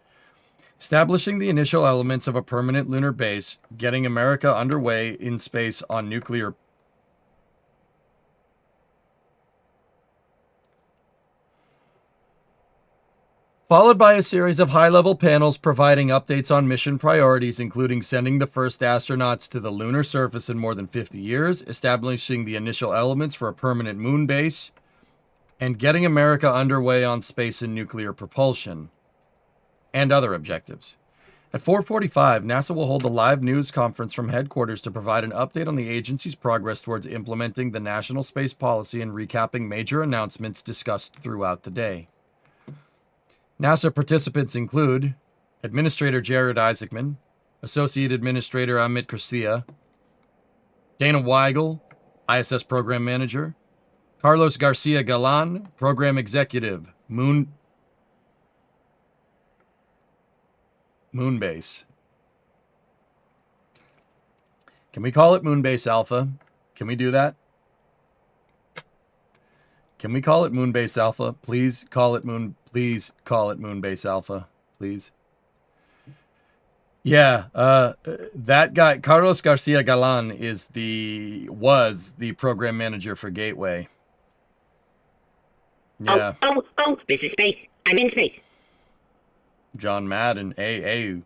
establishing the initial elements of a permanent lunar base, getting America underway in space on nuclear followed by a series of high-level panels providing updates on mission priorities, including sending the first astronauts to the lunar surface in more than 50 years, establishing the initial elements for a permanent moon base, and getting America underway on space and nuclear propulsion, and other objectives. At 4:45, NASA will hold a live news conference from headquarters to provide an update on the agency's progress towards implementing the national space policy and recapping major announcements discussed throughout the day. NASA participants include Administrator Jared Isaacman, Associate Administrator Amit Garcia, Dana Weigel, ISS Program Manager, Carlos Garcia Galan, Program Executive, Moonbase. Can we call it Moonbase Alpha? Can we do that? Can we call it Moonbase Alpha? Please call it Please call it Moonbase Alpha. Please. Yeah, that guy, Carlos Garcia Galan, was the program manager for Gateway. Yeah. Oh, this is space. I'm in space. John Madden. Ayu.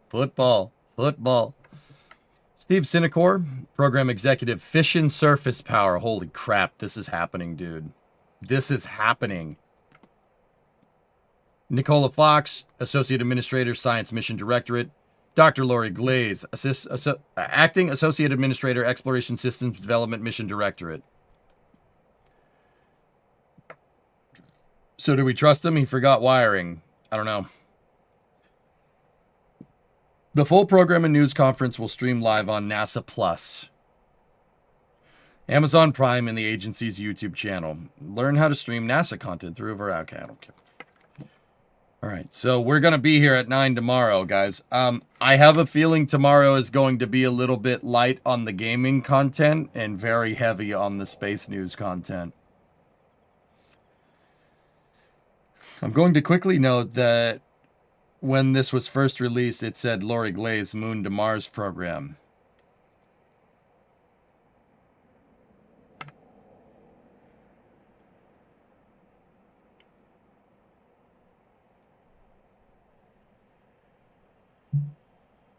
Football. Steve Sinecor, Program Executive, Fission Surface Power. Holy crap, this is happening, dude. This is happening. Nicola Fox, Associate Administrator, Science Mission Directorate. Dr. Lori Glaze, Acting Associate Administrator, Exploration Systems Development Mission Directorate. So do we trust him? He forgot wiring. I don't know. The full program and news conference will stream live on NASA Plus, Amazon Prime, and the agency's YouTube channel. Learn how to stream NASA content through okay, I don't care. All right, so we're going to be here at 9 tomorrow, guys. I have a feeling tomorrow is going to be a little bit light on the gaming content and very heavy on the space news content. I'm going to quickly note that when this was first released, it said Lori Glaze Moon to Mars program.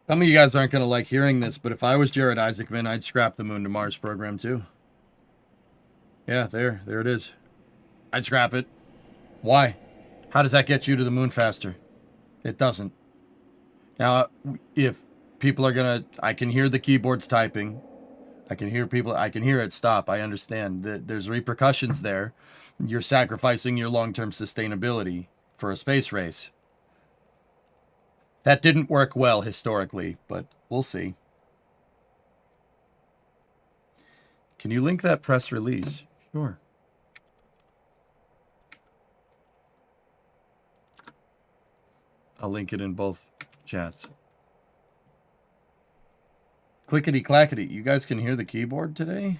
Some of you guys aren't going to like hearing this, but if I was Jared Isaacman, I'd scrap the Moon to Mars program too. Yeah, there it is. I'd scrap it. Why? How does that get you to the moon faster? It doesn't. Now, if people are going to... I can hear the keyboards typing. I can hear it stop. I understand that there's repercussions there. You're sacrificing your long-term sustainability for a space race. That didn't work well historically, but we'll see. Can you link that press release? Sure. I'll link it in both chats. Clickety clackety. You guys can hear the keyboard today?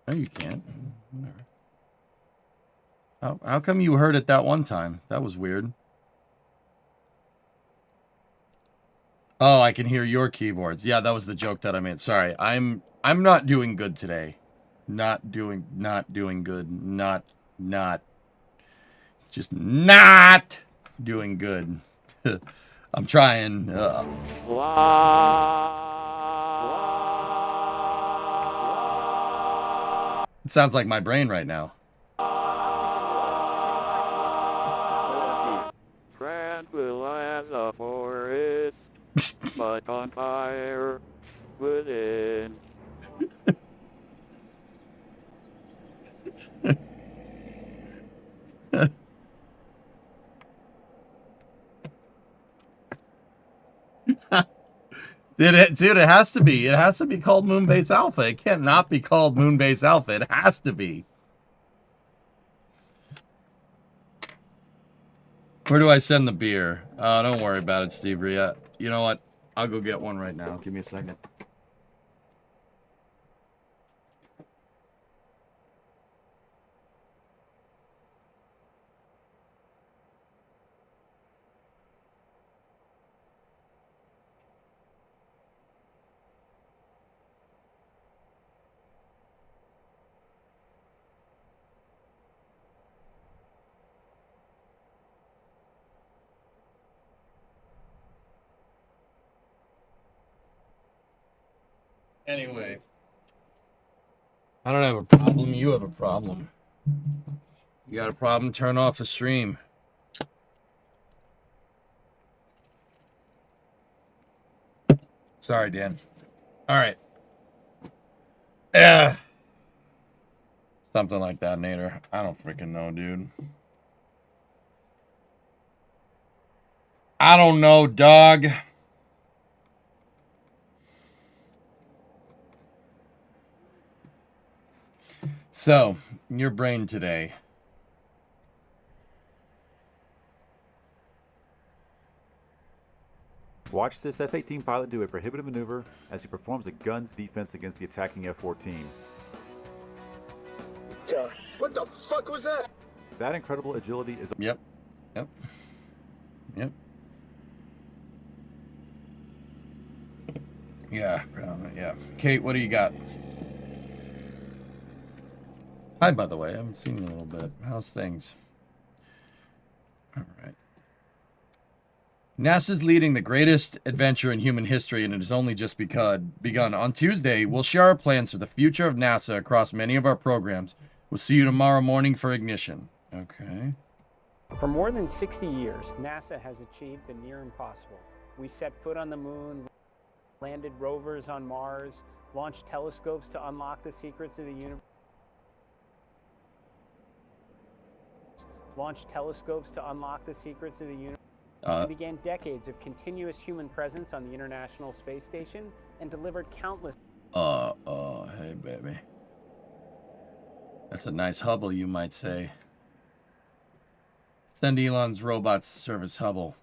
No, you can't. Whatever. How come you heard it that one time? That was weird. Oh, I can hear your keyboards. Yeah, that was the joke that I made. Sorry. I'm not doing good today. Not doing good. Just not doing good. I'm trying. It sounds like my brain right now. Tranquil as a forest, but on fire within. Dude, it has to be. It has to be called Moonbase Alpha. It can't not be called Moonbase Alpha. It has to be. Where do I send the beer? Don't worry about it, Steve Ria. You know what? I'll go get one right now. Give me a second. Anyway. I don't have a problem. You have a problem. You got a problem? Turn off the stream. Sorry, Dan. All right. Yeah. Something like that, Nader. I don't freaking know, dude. I don't know, dog. So, your brain today. Watch this F-18 pilot do a prohibitive maneuver as he performs a gun's defense against the attacking F-14. Gosh, what the fuck was that? That incredible agility is... Yep. Yeah, yeah. Kate, what do you got? Hi, by the way. I haven't seen you in a little bit. How's things? All right. NASA's leading the greatest adventure in human history, and it has only just begun. On Tuesday, we'll share our plans for the future of NASA across many of our programs. We'll see you tomorrow morning for ignition. Okay. For more than 60 years, NASA has achieved the near impossible. We set foot on the moon, landed rovers on Mars, launched telescopes to unlock the secrets of the universe. And began decades of continuous human presence on the International Space Station and delivered countless... Hey, baby. That's a nice Hubble, you might say. Send Elon's robots to service Hubble.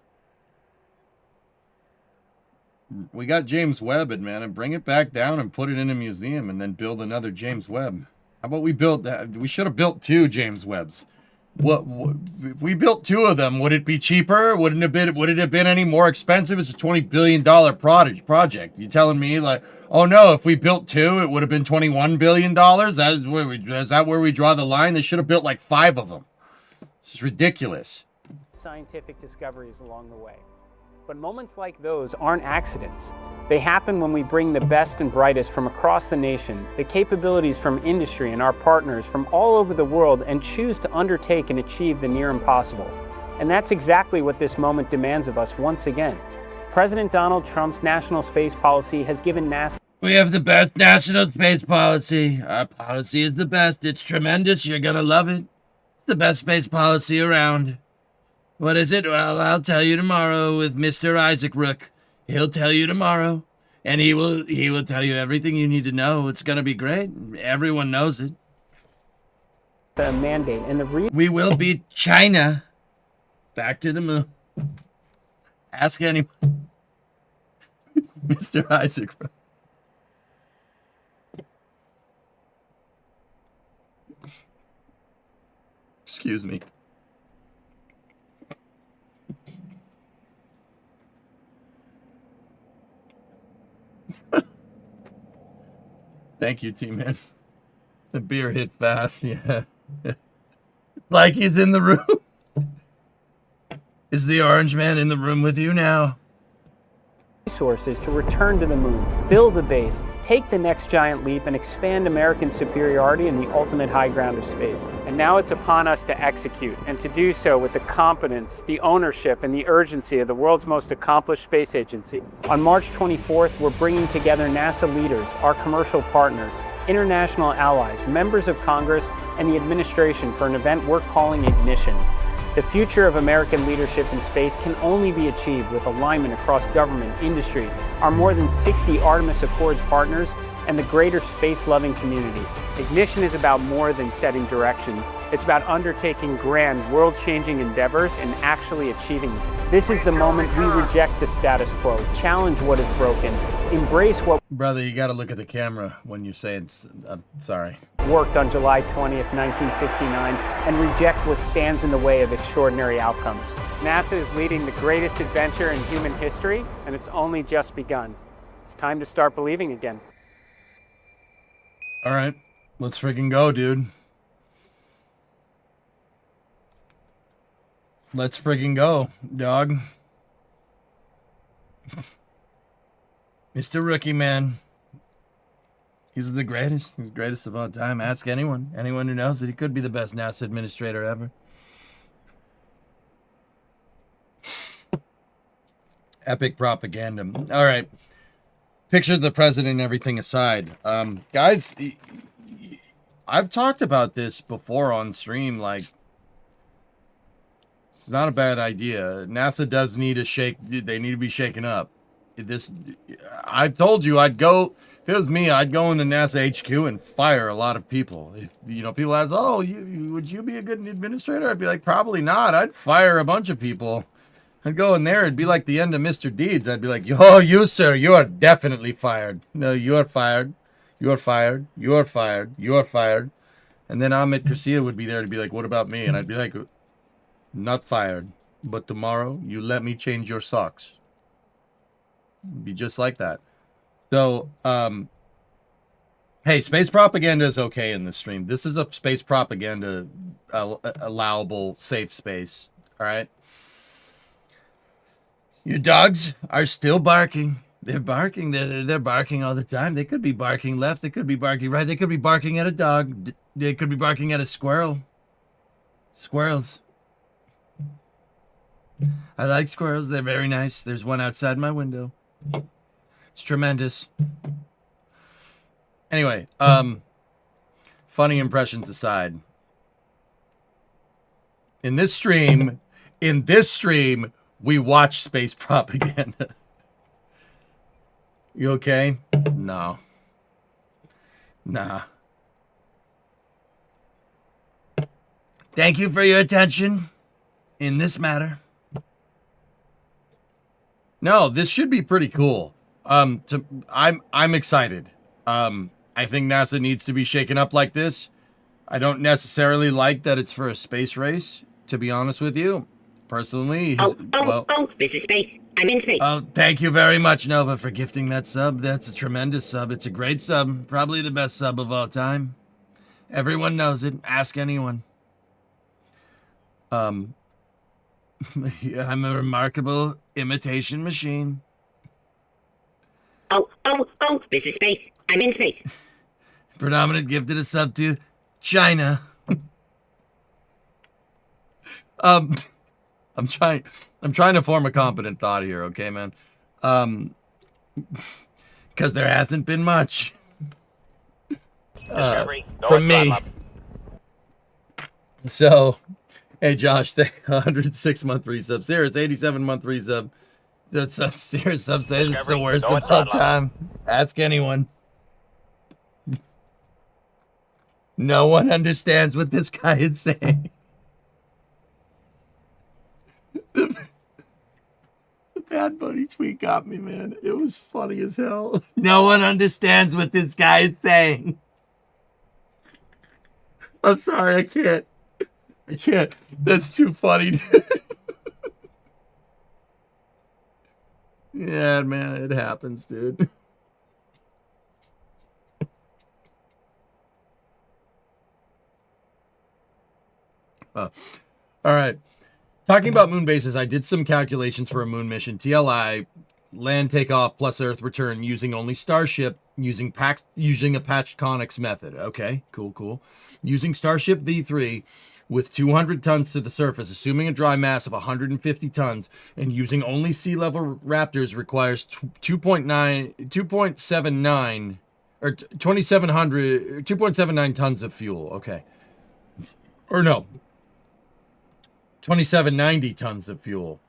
We got James Webb, man, and bring it back down and put it in a museum and then build another James Webb. How about we build that? We should have built 2 James Webbs. What if we built 2 of them? Would it be cheaper? Would it have been any more expensive? It's a $20 billion project. You telling me like, oh no, if we built 2, it would have been $21 billion? Is that where we draw the line? They should have built like 5 of them. This is ridiculous. Scientific discoveries along the way. But moments like those aren't accidents. They happen when we bring the best and brightest from across the nation, the capabilities from industry and our partners from all over the world, and choose to undertake and achieve the near impossible. And that's exactly what this moment demands of us once again. President Donald Trump's national space policy has given NASA... We have the best national space policy. Our policy is the best. It's tremendous. You're gonna love it. It's the best space policy around. What is it? Well, I'll tell you tomorrow with Mr. Isaac Rook. He'll tell you tomorrow, and he will tell you everything you need to know. It's gonna be great. Everyone knows it. The mandate and the we will beat China back to the moon. Ask anyone. Mr. Isaac Rook. Excuse me. Thank you, T-Man. The beer hit fast, yeah. Like he's in the room. Is the orange man in the room with you now? resources to return to the moon, build a base, take the next giant leap, and expand American superiority in the ultimate high ground of space. And now it's upon us to execute, and to do so with the competence, the ownership, and the urgency of the world's most accomplished space agency. On March 24th, we're bringing together NASA leaders, our commercial partners, international allies, members of Congress, and the administration for an event we're calling Ignition. The future of American leadership in space can only be achieved with alignment across government, industry, our more than 60 Artemis Accords partners, and the greater space-loving community. Ignition is about more than setting direction. It's about undertaking grand, world-changing endeavors and actually achieving them. This is the moment we reject the status quo, challenge what is broken, embrace what... Brother, you got to look at the camera when you say it's... sorry. ...worked on July 20th, 1969, and reject what stands in the way of extraordinary outcomes. NASA is leading the greatest adventure in human history, and it's only just begun. It's time to start believing again. All right, let's freaking go, dude. Let's freaking go, dog. Mr. Rookie Man, He's the greatest. He's the greatest of all time. Ask anyone. Anyone who knows it. He could be the best NASA administrator ever. Epic propaganda. All right. Picture the president and everything aside. Guys, I've talked about this before on stream. Like, it's not a bad idea. NASA does need a shake. They need to be shaken up. I've told you I'd go. If it was me, I'd go into NASA HQ and fire a lot of people. If, people ask, "Oh, would you be a good administrator?" I'd be like, "Probably not." I'd fire a bunch of people. I'd go in there. It'd be like the end of Mr. Deeds. I'd be like, "Oh, you sir, you are definitely fired. No, you are fired. You are fired. You are fired. You are fired." And then Ahmed Garcia would be there to be like, "What about me?" And I'd be like, "Not fired, but tomorrow you let me change your socks." It'd be just like that. So, hey, space propaganda is okay in this stream. This is a space propaganda allowable, safe space. All right. Your dogs are still barking. They're barking. They're barking all the time. They could be barking left. They could be barking right. They could be barking at a dog. They could be barking at a squirrel. Squirrels. I like squirrels. They're very nice. There's one outside my window. It's tremendous. Anyway, funny impressions aside. In this stream, we watch space propaganda. You okay? No. Nah. Thank you for your attention in this matter. No, this should be pretty cool. I'm excited. I think NASA needs to be shaken up like this. I don't necessarily like that it's for a space race, to be honest with you. Personally, this is space. I'm in space. Oh, thank you very much, Nova, for gifting that sub. That's a tremendous sub. It's a great sub. Probably the best sub of all time. Everyone knows it. Ask anyone. I'm a remarkable imitation machine. This is space. I'm in space. Predominant gifted a sub to China. I'm trying to form a competent thought here, okay, man? Because there hasn't been much. Discovery, go From and me. throttle up. So, hey, Josh, 106-month resub. Sarah's 87-month resub. That's a serious sub says it's the worst of all time. Ask anyone. No one understands what this guy is saying. The Bad Bunny tweet got me, man. It was funny as hell. No one understands what this guy is saying. I'm sorry, I can't. That's too funny. Yeah, man, it happens, dude. All right. Talking about moon bases, I did some calculations for a moon mission. TLI, land takeoff plus Earth return using only Starship, using a patched conics method. Okay, cool. Using Starship V3 with 200 tons to the surface, assuming a dry mass of 150 tons, and using only sea level Raptors requires 2.79 or 2.79 tons of fuel. Okay. Or no. 2790 tons of fuel.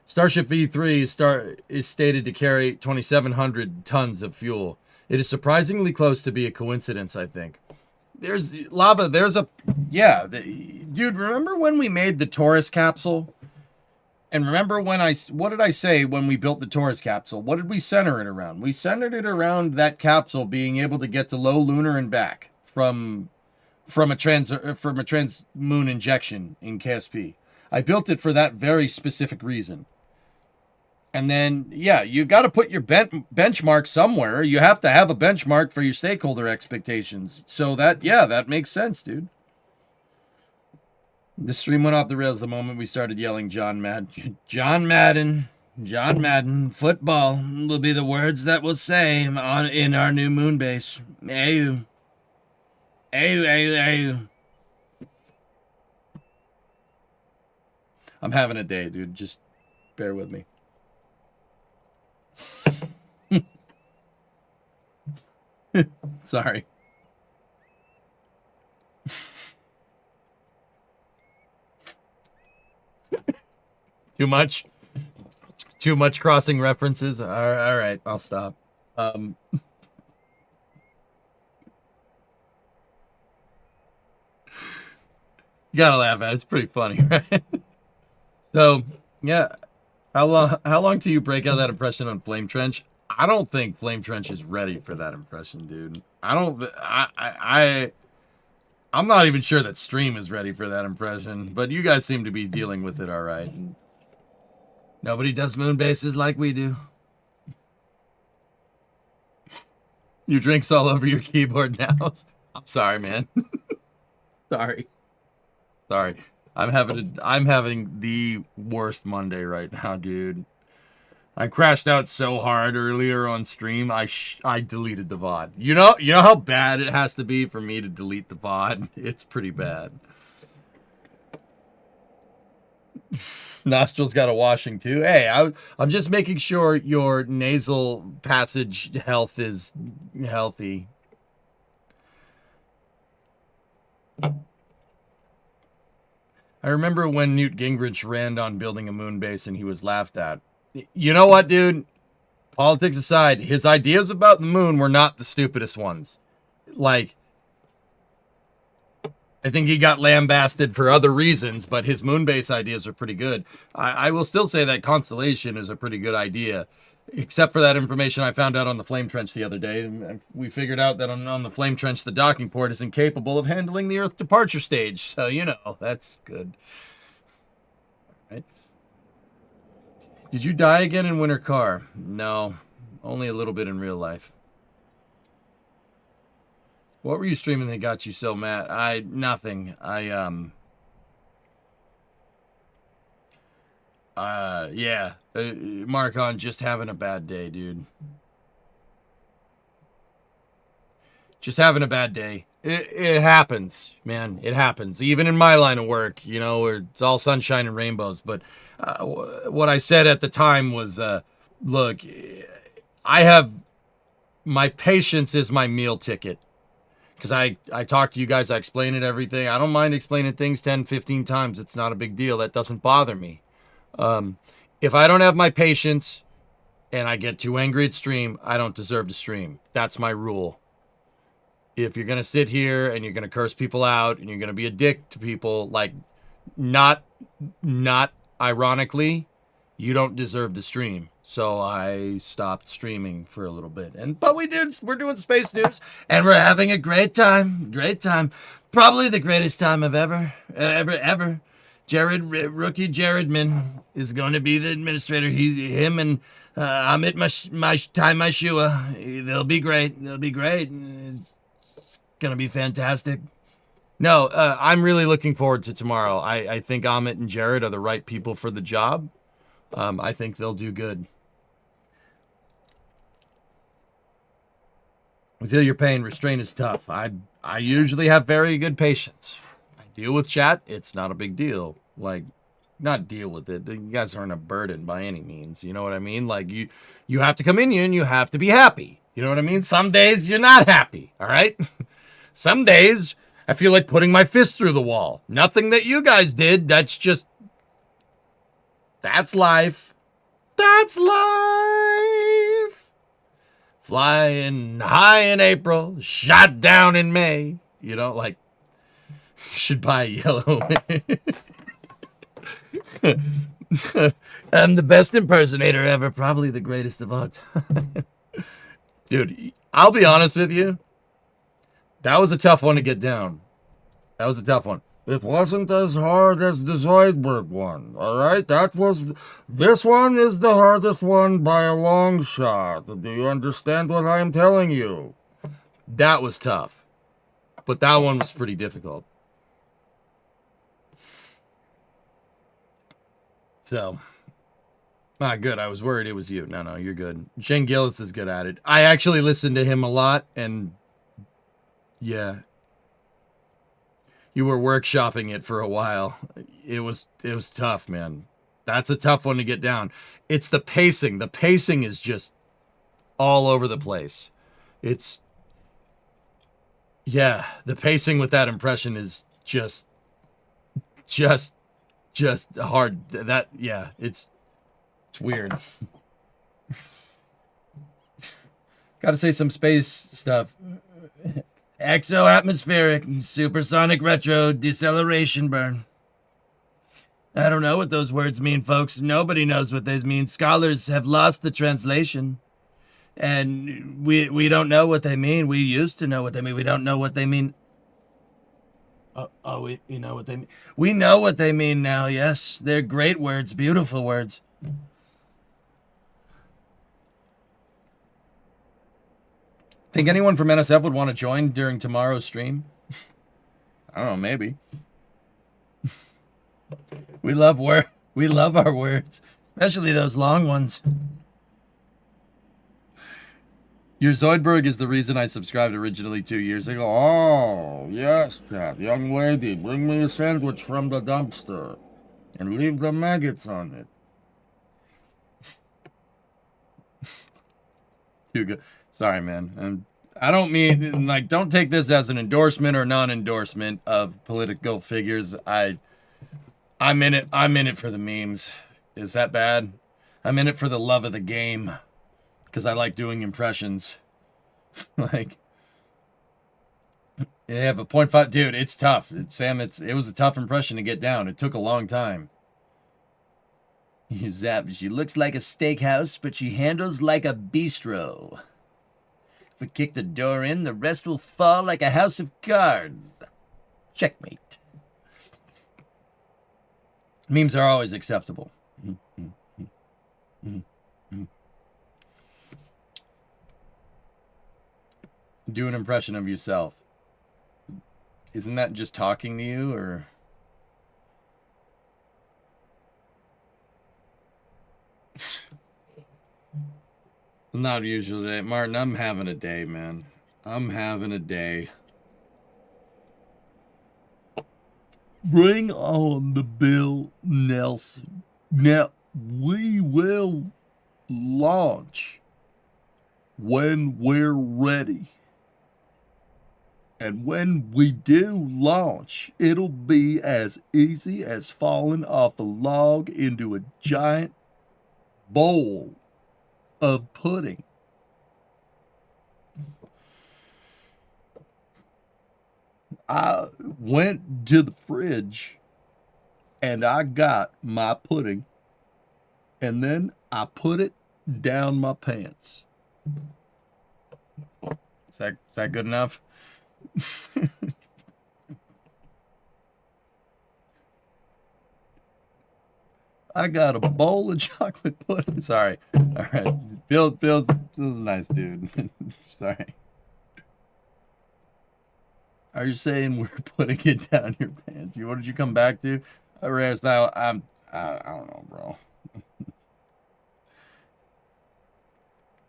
Starship V3 is stated to carry 2700 tons of fuel. It is surprisingly close to be a coincidence, I think. Dude, remember when we made the Taurus capsule? And remember what did I say when we built the Taurus capsule? What did we center it around? We centered it around that capsule being able to get to low lunar and back from a trans moon injection in KSP. I built it for that very specific reason. And then, yeah, you got to put your benchmark somewhere. You have to have a benchmark for your stakeholder expectations. So that makes sense, dude. The stream went off the rails the moment we started yelling John Madden. John Madden. John Madden, football will be the words that we'll say in our new moon base. Ayu. Ayu, ayu, ayu. I'm having a day, dude. Just bear with me. Sorry. Too much? Too much crossing references? All right, I'll stop. You gotta laugh at it. It's pretty funny, right? So, yeah. How long till you break out that impression on Flame Trench? I don't think Flame Trench is ready for that impression, dude. I'm not even sure that Stream is ready for that impression, but you guys seem to be dealing with it all right. Nobody does moon bases like we do. Your drink's all over your keyboard now. I'm sorry, man. Sorry. I'm having the worst Monday right now, dude. I crashed out so hard earlier on stream. I deleted the VOD. You know how bad it has to be for me to delete the VOD. It's pretty bad. Nostrils got a washing too. Hey, I'm just making sure your nasal passage health is healthy. I remember when Newt Gingrich ran on building a moon base and he was laughed at. You know what, dude? Politics aside, his ideas about the moon were not the stupidest ones. Like, I think he got lambasted for other reasons, but his moon base ideas are pretty good. I will still say that Constellation is a pretty good idea, except for that information I found out on the Flame Trench the other day. We figured out that on the Flame Trench, the docking port is incapable of handling the Earth departure stage. So, you know, that's good. Right? Did you die again in Winter Car? No, only a little bit in real life. What were you streaming that got you so mad? Nothing. Yeah. Marcon, just having a bad day, dude. Just having a bad day. It happens, man. It happens. Even in my line of work, you know, where it's all sunshine and rainbows. But what I said at the time was, look, my patience is my meal ticket. Because I talk to you guys, I explain it, everything. I don't mind explaining things 10, 15 times. It's not a big deal. That doesn't bother me. If I don't have my patience and I get too angry at stream, I don't deserve to stream. That's my rule. If you're going to sit here and you're going to curse people out and you're going to be a dick to people, like, not ironically, you don't deserve to stream. So I stopped streaming for a little bit. But we're doing Space News, and we're having a great time. Great time. Probably the greatest time I've ever. Rookie Jaredman is going to be the administrator. Him and Amit Mashua. They'll be great. It's going to be fantastic. No, I'm really looking forward to tomorrow. I think Amit and Jared are the right people for the job. I think they'll do good. I feel your pain. Restraint is tough. I usually have very good patience. I deal with chat. It's not a big deal. Like, not deal with it. You guys aren't a burden by any means. You know what I mean? Like, you have to come in here and you have to be happy. You know what I mean? Some days you're not happy. All right? Some days I feel like putting my fist through the wall. Nothing that you guys did. That's life. That's life. Flying high in April, shot down in May. You know, like, you should buy a yellow. I'm the best impersonator ever, probably the greatest of all time. Dude, I'll be honest with you. That was a tough one to get down. That was a tough one. It wasn't as hard as the Zoidberg one, all right? This one is the hardest one by a long shot. Do you understand what I'm telling you? That was tough. But that one was pretty difficult. So, Ah, good. I was worried it was you. No, you're good. Shane Gillis is good at it. I actually listened to him a lot, and yeah, you were workshopping it for a while. It was tough, man. That's a tough one to get down. It's the pacing. The pacing is just all over the place. The pacing with that impression is just hard. It's weird. Gotta say some space stuff. Exo-atmospheric, supersonic retro, deceleration burn. I don't know what those words mean, folks. Nobody knows what those mean. Scholars have lost the translation. And we don't know what they mean. We used to know what they mean. We don't know what they mean. We know what they mean. We know what they mean now, yes. They're great words, beautiful words. Think anyone from NSF would want to join during tomorrow's stream? I don't know, maybe. We love our words, especially those long ones. Your Zoidberg is the reason I subscribed originally 2 years ago. Oh, yes, that young lady, bring me a sandwich from the dumpster and leave the maggots on it. Hugo, sorry, man. I don't mean, like, don't take this as an endorsement or non-endorsement of political figures. I'm in it for the memes. Is that bad? I'm in it for the love of the game. Because I like doing impressions. Like, yeah, but 0.5, dude, it's tough. It was a tough impression to get down. It took a long time. She looks like a steakhouse, but she handles like a bistro. If we kick the door in, the rest will fall like a house of cards. Checkmate. Memes are always acceptable. Do an impression of yourself. Isn't that just talking to you, or? Not usually. Martin, I'm having a day, man. I'm having a day. Bring on the Bill Nelson. Now, we will launch when we're ready. And when we do launch, it'll be as easy as falling off a log into a giant bowl of pudding. I went to the fridge and I got my pudding, and then I put it down my pants. Is that good enough? I got a bowl of chocolate pudding. Sorry. All right. Bill's a nice dude. Sorry. Are you saying we're putting it down your pants? What did you come back to? Rare style. I don't know, bro.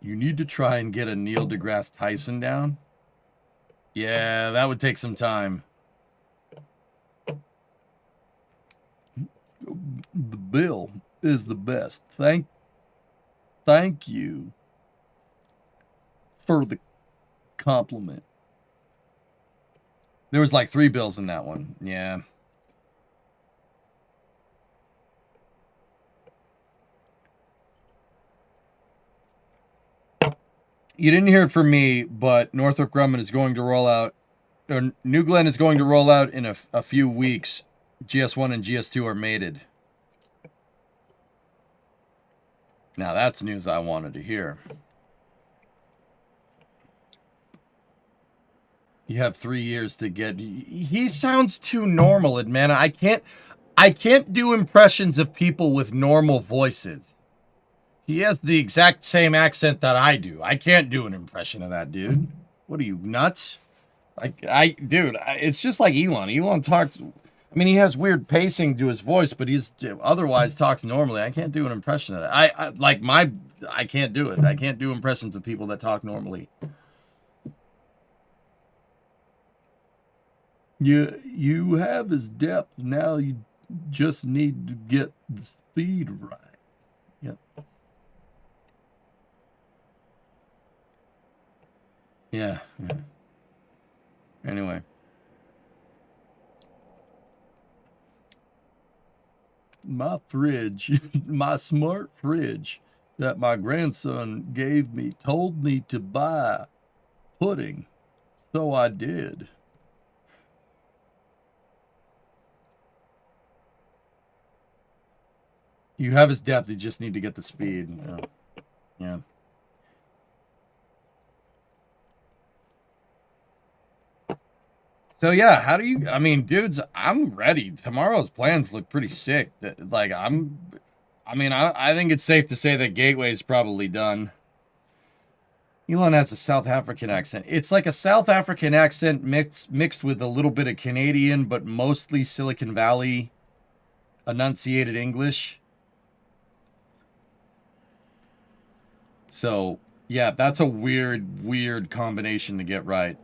You need to try and get a Neil deGrasse Tyson down. Yeah, that would take some time. The bill is the best. Thank you for the compliment. There was like 3 bills in that one. Yeah. You didn't hear it from me, but Northrop Grumman is going to roll out, or New Glenn is going to roll out in a few weeks. GS1 and GS2 are mated. Now that's news I wanted to hear. You have 3 years to get. He sounds too normal, man. I can't do impressions of people with normal voices. He has the exact same accent that I do. I can't do an impression of that dude. What are you, nuts? Dude, it's just like Elon. Elon talks. I mean, he has weird pacing to his voice, but he's otherwise talks normally. I can't do an impression of that. I can't do it. I can't do impressions of people that talk normally. You have his depth. Now you just need to get the speed right. Yep. Yeah. Anyway. My fridge, my smart fridge that my grandson gave me told me to buy pudding. So I did. You have his depth, you just need to get the speed. Yeah. So yeah, how do you, I mean, dudes, I'm ready. Tomorrow's plans look pretty sick. Like I think it's safe to say that Gateway is probably done. Elon has a South African accent. It's like a South African accent mixed with a little bit of Canadian, but mostly Silicon Valley enunciated English. So yeah, that's a weird combination to get right.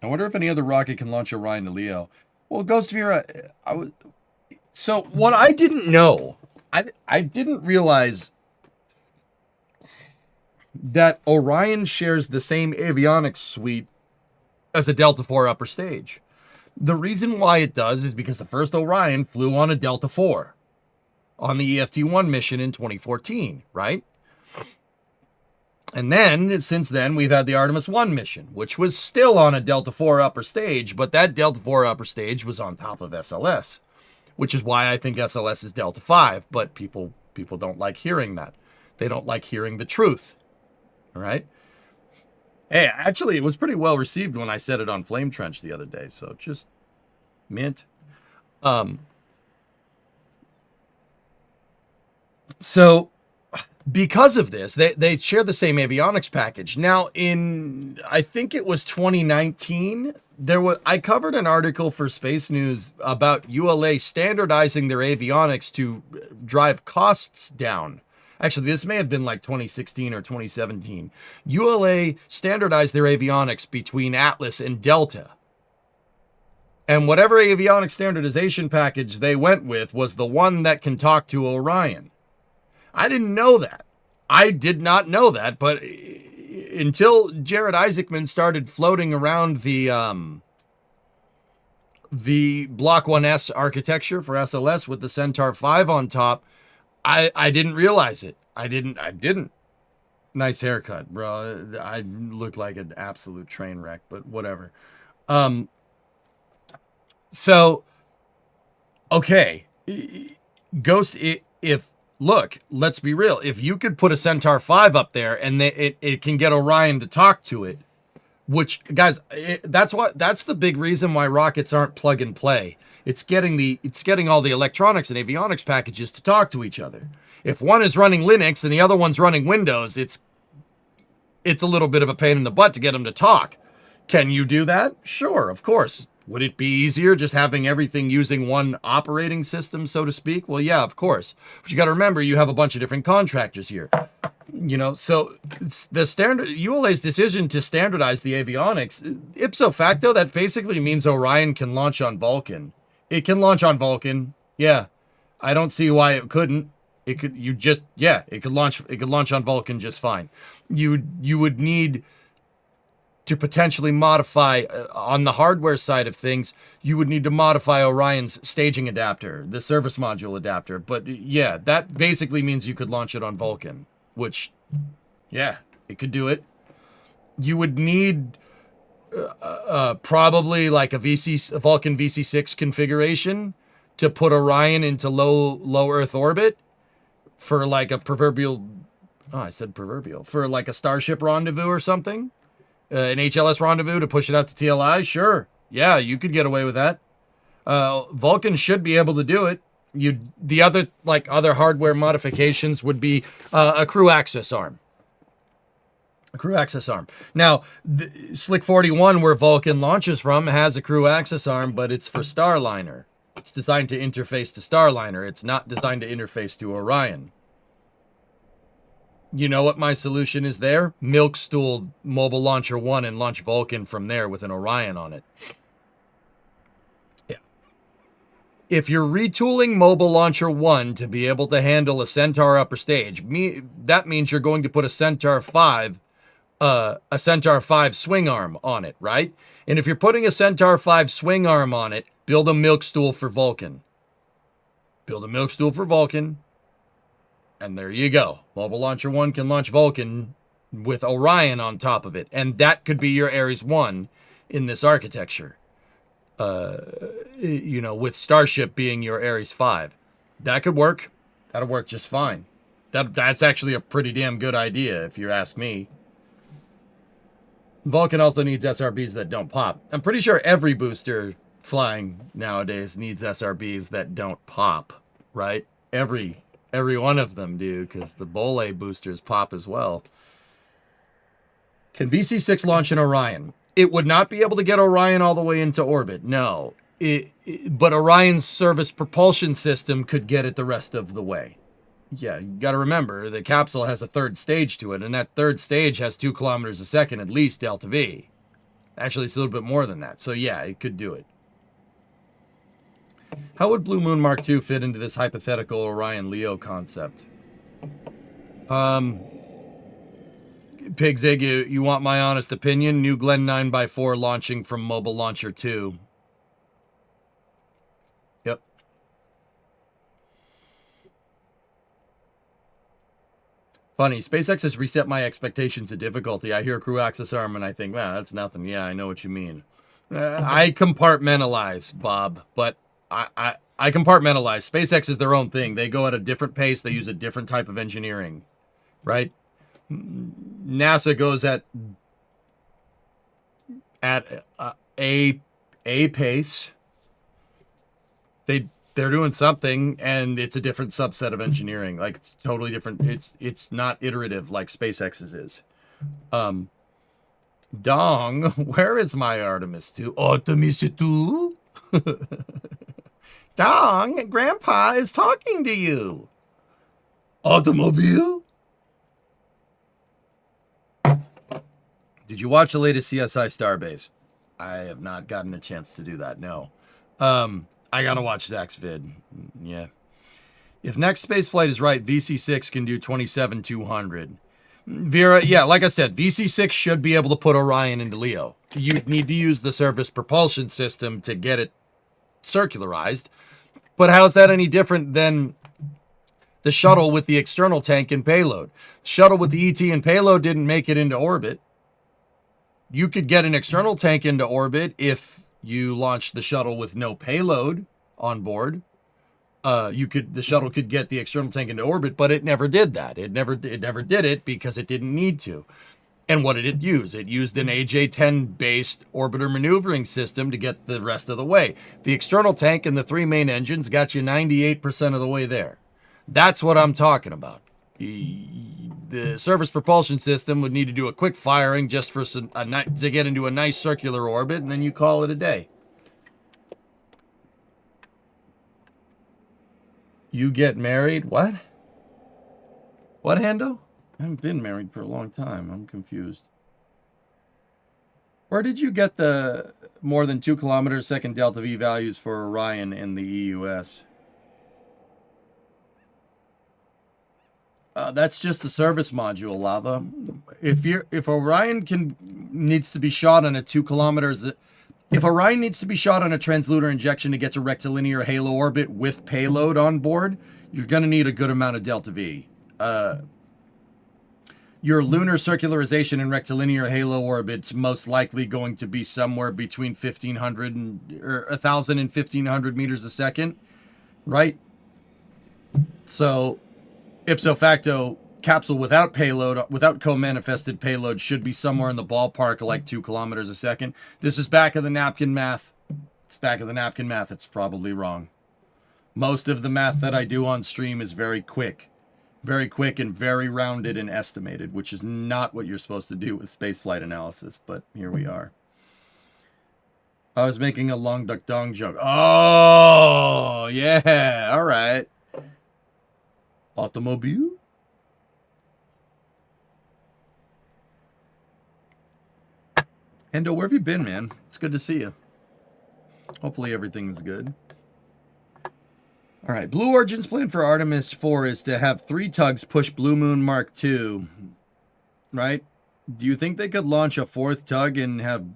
I wonder if any other rocket can launch Orion to Leo. Well, Ghost Vera, so what I didn't know, I didn't realize that Orion shares the same avionics suite as a Delta IV upper stage. The reason why it does is because the first Orion flew on a Delta IV on the EFT-1 mission in 2014, right? And then, since then, we've had the Artemis 1 mission, which was still on a Delta IV upper stage, but that Delta IV upper stage was on top of SLS, which is why I think SLS is Delta V, but people don't like hearing that. They don't like hearing the truth, all right? Hey, actually, it was pretty well received when I said it on Flame Trench the other day, so just mint. So because of this, they share the same avionics package. Now, in I think it was 2019, I covered an article for Space News about ULA standardizing their avionics to drive costs down. Actually, this may have been like 2016 or 2017. ULA standardized their avionics between Atlas and Delta. And whatever avionics standardization package they went with was the one that can talk to Orion. I didn't know that. I did not know that, but until Jared Isaacman started floating around the Block 1S architecture for SLS with the Centaur 5 on top, I didn't realize it. I didn't. Nice haircut, bro. I look like an absolute train wreck, but whatever. So, okay. Ghost, look, let's be real. If you could put a Centaur 5 up there and it can get Orion to talk to it, which, guys, that's the big reason why rockets aren't plug and play. It's getting all the electronics and avionics packages to talk to each other. If one is running Linux and the other one's running Windows, it's a little bit of a pain in the butt to get them to talk. Can you do that? Sure, of course. Would it be easier just having everything using one operating system, so to speak? Well, yeah, of course. But you got to remember, you have a bunch of different contractors here. You know, so the standard ULA's decision to standardize the avionics, ipso facto, that basically means Orion can launch on Vulcan. It can launch on Vulcan. Yeah. I don't see why it couldn't. It could launch on Vulcan just fine. You would need to potentially modify on the hardware side of things, you would need to modify Orion's staging adapter, the service module adapter. But yeah, that basically means you could launch it on Vulcan, which, yeah, it could do it. You would need probably like a Vulcan VC6 configuration to put Orion into low Earth orbit for like a proverbial, for like a Starship rendezvous or something. An HLS rendezvous to push it out to TLI? Sure. Yeah, you could get away with that. Vulcan should be able to do it. The other hardware modifications would be a crew access arm. A crew access arm. Now, Slick 41, where Vulcan launches from, has a crew access arm, but it's for Starliner. It's designed to interface to Starliner. It's not designed to interface to Orion. You know what my solution is there? Milk stool Mobile Launcher 1 and launch Vulcan from there with an Orion on it. Yeah. If you're retooling Mobile Launcher 1 to be able to handle a Centaur upper stage, that means you're going to put a Centaur 5 swing arm on it, right? And if you're putting a Centaur 5 swing arm on it, build a milk stool for Vulcan. Build a milk stool for Vulcan. And there you go. Mobile Launcher 1 can launch Vulcan with Orion on top of it. And that could be your Ares 1 in this architecture. You know, with Starship being your Ares 5. That could work. That'll work just fine. That's actually a pretty damn good idea, if you ask me. Vulcan also needs SRBs that don't pop. I'm pretty sure every booster flying nowadays needs SRBs that don't pop, right? Every one of them do, because the Bole boosters pop as well. Can VC6 launch an Orion? It would not be able to get Orion all the way into orbit, no. But Orion's service propulsion system could get it the rest of the way. Yeah, you got to remember, the capsule has a third stage to it, and that third stage has 2 kilometers a second, at least, delta V. Actually, it's a little bit more than that. So, yeah, it could do it. How would Blue Moon Mark II fit into this hypothetical Orion Leo concept? Pigzig, you want my honest opinion? New Glenn 9x4 launching from Mobile Launcher 2. Yep. Funny, SpaceX has reset my expectations of difficulty. I hear crew access arm and I think, wow, that's nothing. Yeah, I know what you mean. I compartmentalize, Bob, but I compartmentalize. SpaceX is their own thing. They go at a different pace. They use a different type of engineering, right? NASA goes at a pace. They're doing something, and it's a different subset of engineering. Like, it's totally different. It's not iterative like SpaceX's is. Dong, where is my Artemis 2? Artemis 2? Dong, Grandpa is talking to you. Automobile? Did you watch the latest CSI Starbase? I have not gotten a chance to do that, no. I gotta watch Zach's vid. Yeah. If next spaceflight is right, VC6 can do 27,200. Vera, yeah, like I said, VC6 should be able to put Orion into Leo. You'd need to use the service propulsion system to get it circularized. But how's that any different than the shuttle with the external tank and payload? The shuttle with the ET and payload didn't make it into orbit. You could get an external tank into orbit if you launched the shuttle with no payload on board. The shuttle could get the external tank into orbit, but it never did that. It never did it because it didn't need to. And what did it use? It used an AJ-10 based orbiter maneuvering system to get the rest of the way. The external tank and the 3 main engines got you 98% of the way there. That's what I'm talking about. The service propulsion system would need to do a quick firing just for to get into a nice circular orbit, and then you call it a day. You get married? What? What, Hando? I haven't been married for a long time. I'm confused. Where did you get the more than 2 kilometers second delta V values for Orion in the EUS? That's just the service module, Lava. If Orion needs to be shot on a 2 kilometers, if Orion needs to be shot on a translunar injection to get to rectilinear halo orbit with payload on board, you're going to need a good amount of delta V. Your lunar circularization in rectilinear halo orbit's most likely going to be somewhere between 1,500 or 1,000 and 1,500 meters a second, right? So, ipso facto, capsule without payload, without co-manifested payload, should be somewhere in the ballpark of like 2 kilometers a second. This is back of the napkin math. It's back of the napkin math. It's probably wrong. Most of the math that I do on stream is very quick. Very quick and very rounded and estimated, which is not what you're supposed to do with spaceflight analysis, but here we are. I was making a long duck dong joke. Oh, yeah. All right. Automobile? Hendo, where have you been, man? It's good to see you. Hopefully everything's good. All right. Blue Origin's plan for Artemis 4 is to have 3 tugs push Blue Moon Mark II. Right? Do you think they could launch a 4th tug and have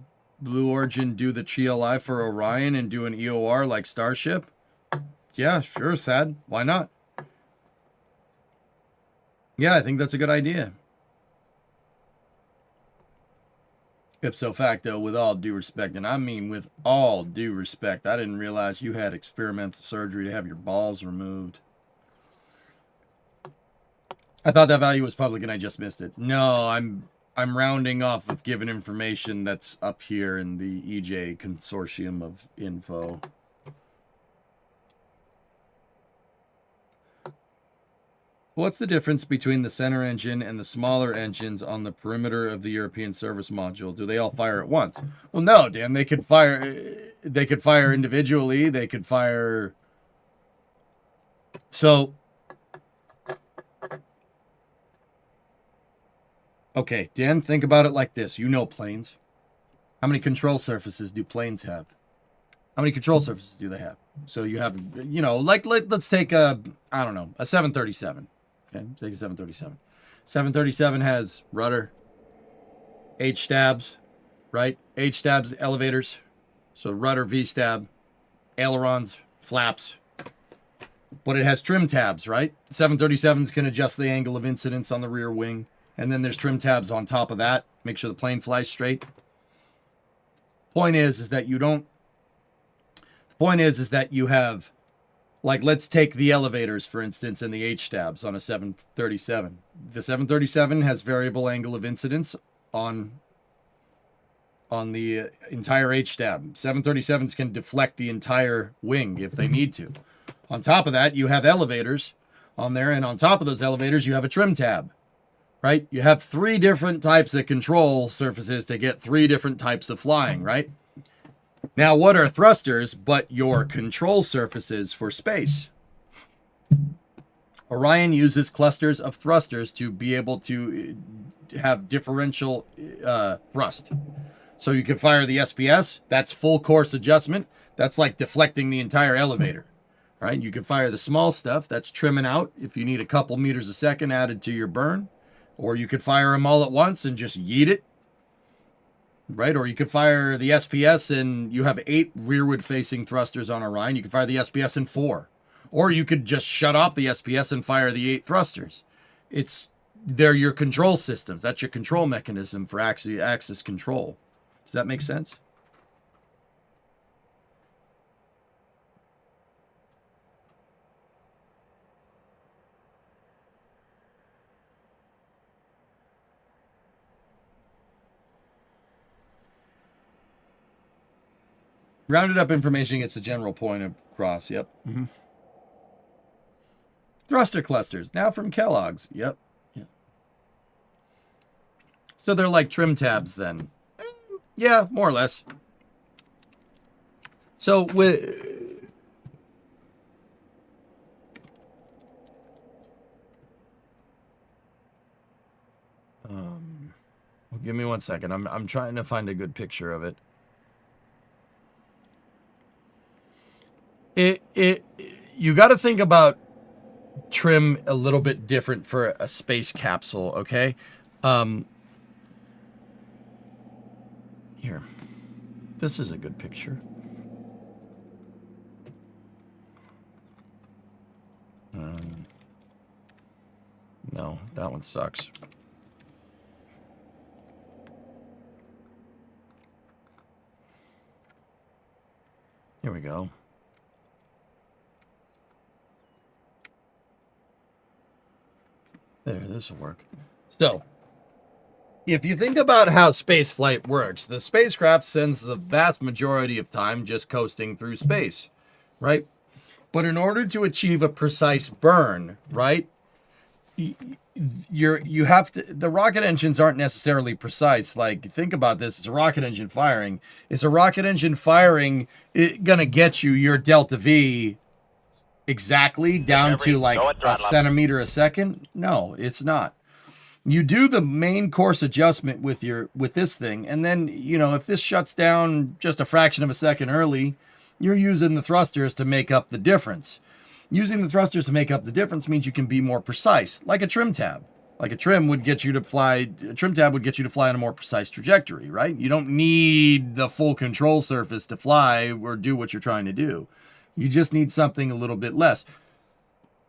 Blue Origin do the TLI for Orion and do an EOR like Starship? Yeah, sure, Sad. Why not? Yeah, I think that's a good idea. Ipso facto, with all due respect, and I mean with all due respect, I didn't realize you had experimental surgery to have your balls removed. I thought that value was public and I just missed it. No, I'm rounding off with given information that's up here in the EJ consortium of info. What's the difference between the center engine and the smaller engines on the perimeter of the European service module? Do they all fire at once? Well, no, Dan. They could fire individually. They could fire. So, okay, Dan, think about it like this. You know planes. How many control surfaces do planes have? How many control surfaces do they have? So you have, you know, like let's take a, I don't know, a 737. Okay, take a 737. 737 has rudder, H-stabs, right? H-stabs, elevators. So rudder, V-stab, ailerons, flaps. But it has trim tabs, right? 737s can adjust the angle of incidence on the rear wing. And then there's trim tabs on top of that. Make sure the plane flies straight. Point is that you don't... The point is that you have... Like, let's take the elevators, for instance, and the H-stabs on a 737. The 737 has variable angle of incidence on the entire H-stab. 737s can deflect the entire wing if they need to. On top of that, you have elevators on there, and on top of those elevators, you have a trim tab, right? You have 3 different types of control surfaces to get 3 different types of flying, right? Now, what are thrusters but your control surfaces for space? Orion uses clusters of thrusters to be able to have differential thrust. So you can fire the SPS. That's full course adjustment. That's like deflecting the entire elevator, right? You can fire the small stuff. That's trimming out if you need a couple meters a second added to your burn. Or you could fire them all at once and just yeet it. Right, or you could fire the SPS and you have 8 rearward-facing thrusters on Orion. You could fire the SPS in 4. Or you could just shut off the SPS and fire the 8 thrusters. They're your control systems. That's your control mechanism for axis control. Does that make sense? Rounded up information gets the general point across. Yep. Mm-hmm. Thruster clusters. Now from Kellogg's. Yep. Yeah. So they're like trim tabs then. Yeah, more or less. So with... well, give me one second. I'm trying to find a good picture of it. You got to think about trim a little bit different for a space capsule, okay? Here. This is a good picture. No, that one sucks. Here we go. There, this will work. So, if you think about how spaceflight works, the spacecraft spends the vast majority of time just coasting through space, right? But in order to achieve a precise burn, right, you have to, the rocket engines aren't necessarily precise. Like, think about this. It's a rocket engine firing. Is a rocket engine firing gonna get you your delta V exactly down to like a centimeter a second? No, it's not. You do the main course adjustment with this thing, and then, you know, if this shuts down just a fraction of a second early, you're using the thrusters to make up the difference. Using the thrusters to make up the difference means you can be more precise, like a trim tab. Like a trim tab would get you to fly on a more precise trajectory, right? You don't need the full control surface to fly or do what you're trying to do. You just need something a little bit less.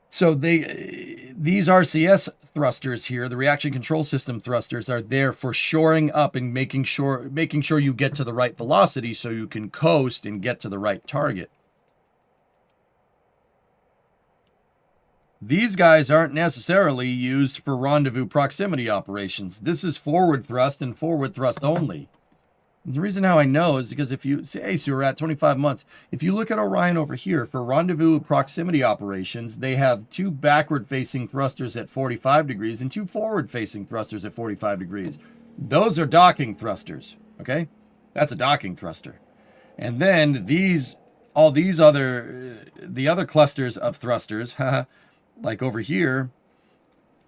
So these RCS thrusters here, the reaction control system thrusters, are there for shoring up and making sure you get to the right velocity so you can coast and get to the right target. These guys aren't necessarily used for rendezvous proximity operations. This is forward thrust and forward thrust only. And the reason how I know is because if you say, hey, so we're at 25 months. If you look at Orion over here, for rendezvous proximity operations, they have 2 backward-facing thrusters at 45 degrees and 2 forward-facing thrusters at 45 degrees. Those are docking thrusters, okay? That's a docking thruster. And then the other clusters of thrusters, like over here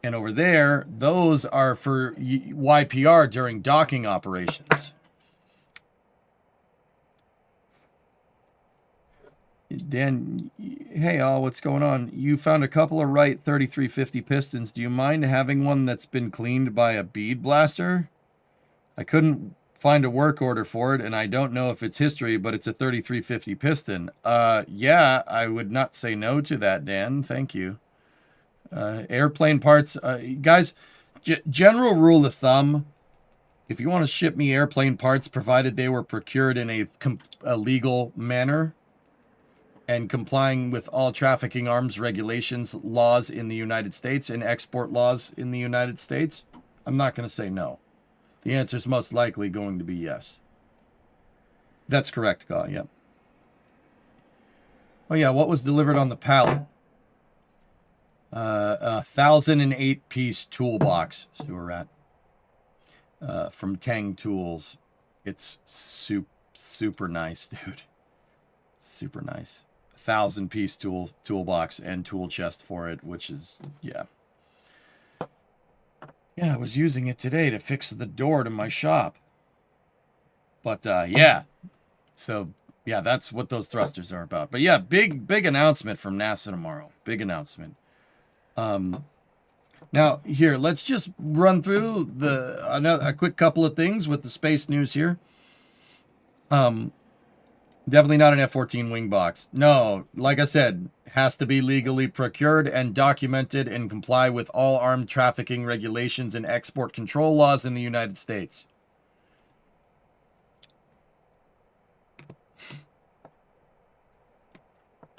and over there, those are for YPR during docking operations. Dan, hey all, what's going on? You found a couple of Wright 3350 pistons. Do you mind having one that's been cleaned by a bead blaster? I couldn't find a work order for it, and I don't know if it's history, but it's a 3350 piston. Yeah, I would not say no to that, Dan. Thank you. Airplane parts. Guys, general rule of thumb, if you want to ship me airplane parts, provided they were procured in a legal manner and complying with all trafficking arms regulations laws in the United States and export laws in the United States, I'm not going to say no. The answer is most likely going to be yes. That's correct, Gaw. Yep. Oh yeah, what was delivered on the pallet? A 1,008-piece toolbox, Sewer Rat. From Tang Tools. It's super nice, dude. Super nice. 1,000-piece toolbox and tool chest for it, which is, yeah. Yeah, I was using it today to fix the door to my shop. But, yeah. So, yeah, that's what those thrusters are about. But, yeah, big announcement from NASA tomorrow. Big announcement. Now, here, let's just run through a quick couple of things with the space news here. Definitely not an F-14 wing box. No, like I said, has to be legally procured and documented and comply with all armed trafficking regulations and export control laws in the United States.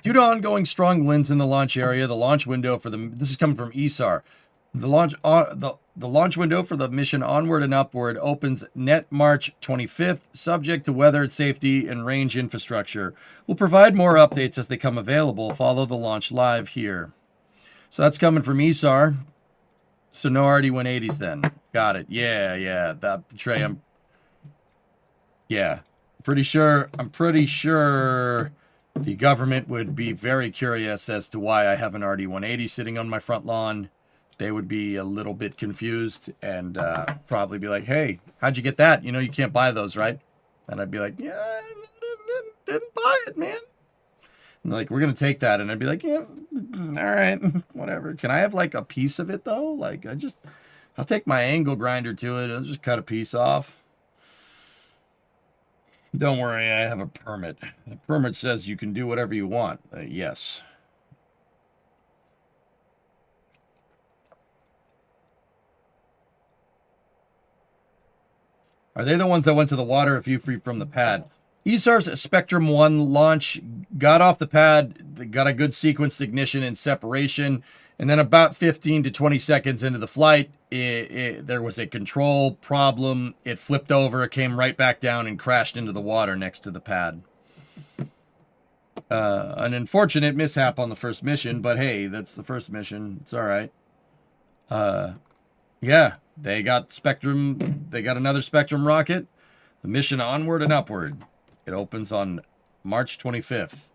Due to ongoing strong winds in the launch area, the launch window for this is coming from ESAR. The launch window for the mission Onward and Upward opens net March 25th, subject to weather, safety, and range infrastructure. We'll provide more updates as they come available. Follow the launch live here. So that's coming from ESAR. So no RD-180s then. Got it. Yeah. That Trey, I'm pretty sure the government would be very curious as to why I have an RD-180 sitting on my front lawn. They would be a little bit confused and probably be like, hey, how'd you get that? You know, you can't buy those, right? And I'd be like, yeah, I didn't buy it, man. And like, we're going to take that. And I'd be like, yeah, all right, whatever. Can I have like a piece of it though? Like, I'll take my angle grinder to it. I'll just cut a piece off. Don't worry, I have a permit. The permit says you can do whatever you want. Yes. Are they the ones that went to the water a few feet from the pad? ESAR's Spectrum 1 launch got off the pad, got a good sequenced ignition and separation, and then about 15 to 20 seconds into the flight, there was a control problem. It flipped over, it came right back down and crashed into the water next to the pad. An unfortunate mishap on the first mission, but hey, that's the first mission. It's all right. Yeah, they got Spectrum. They got another Spectrum rocket. The mission Onward and Upward. It opens on March 25th.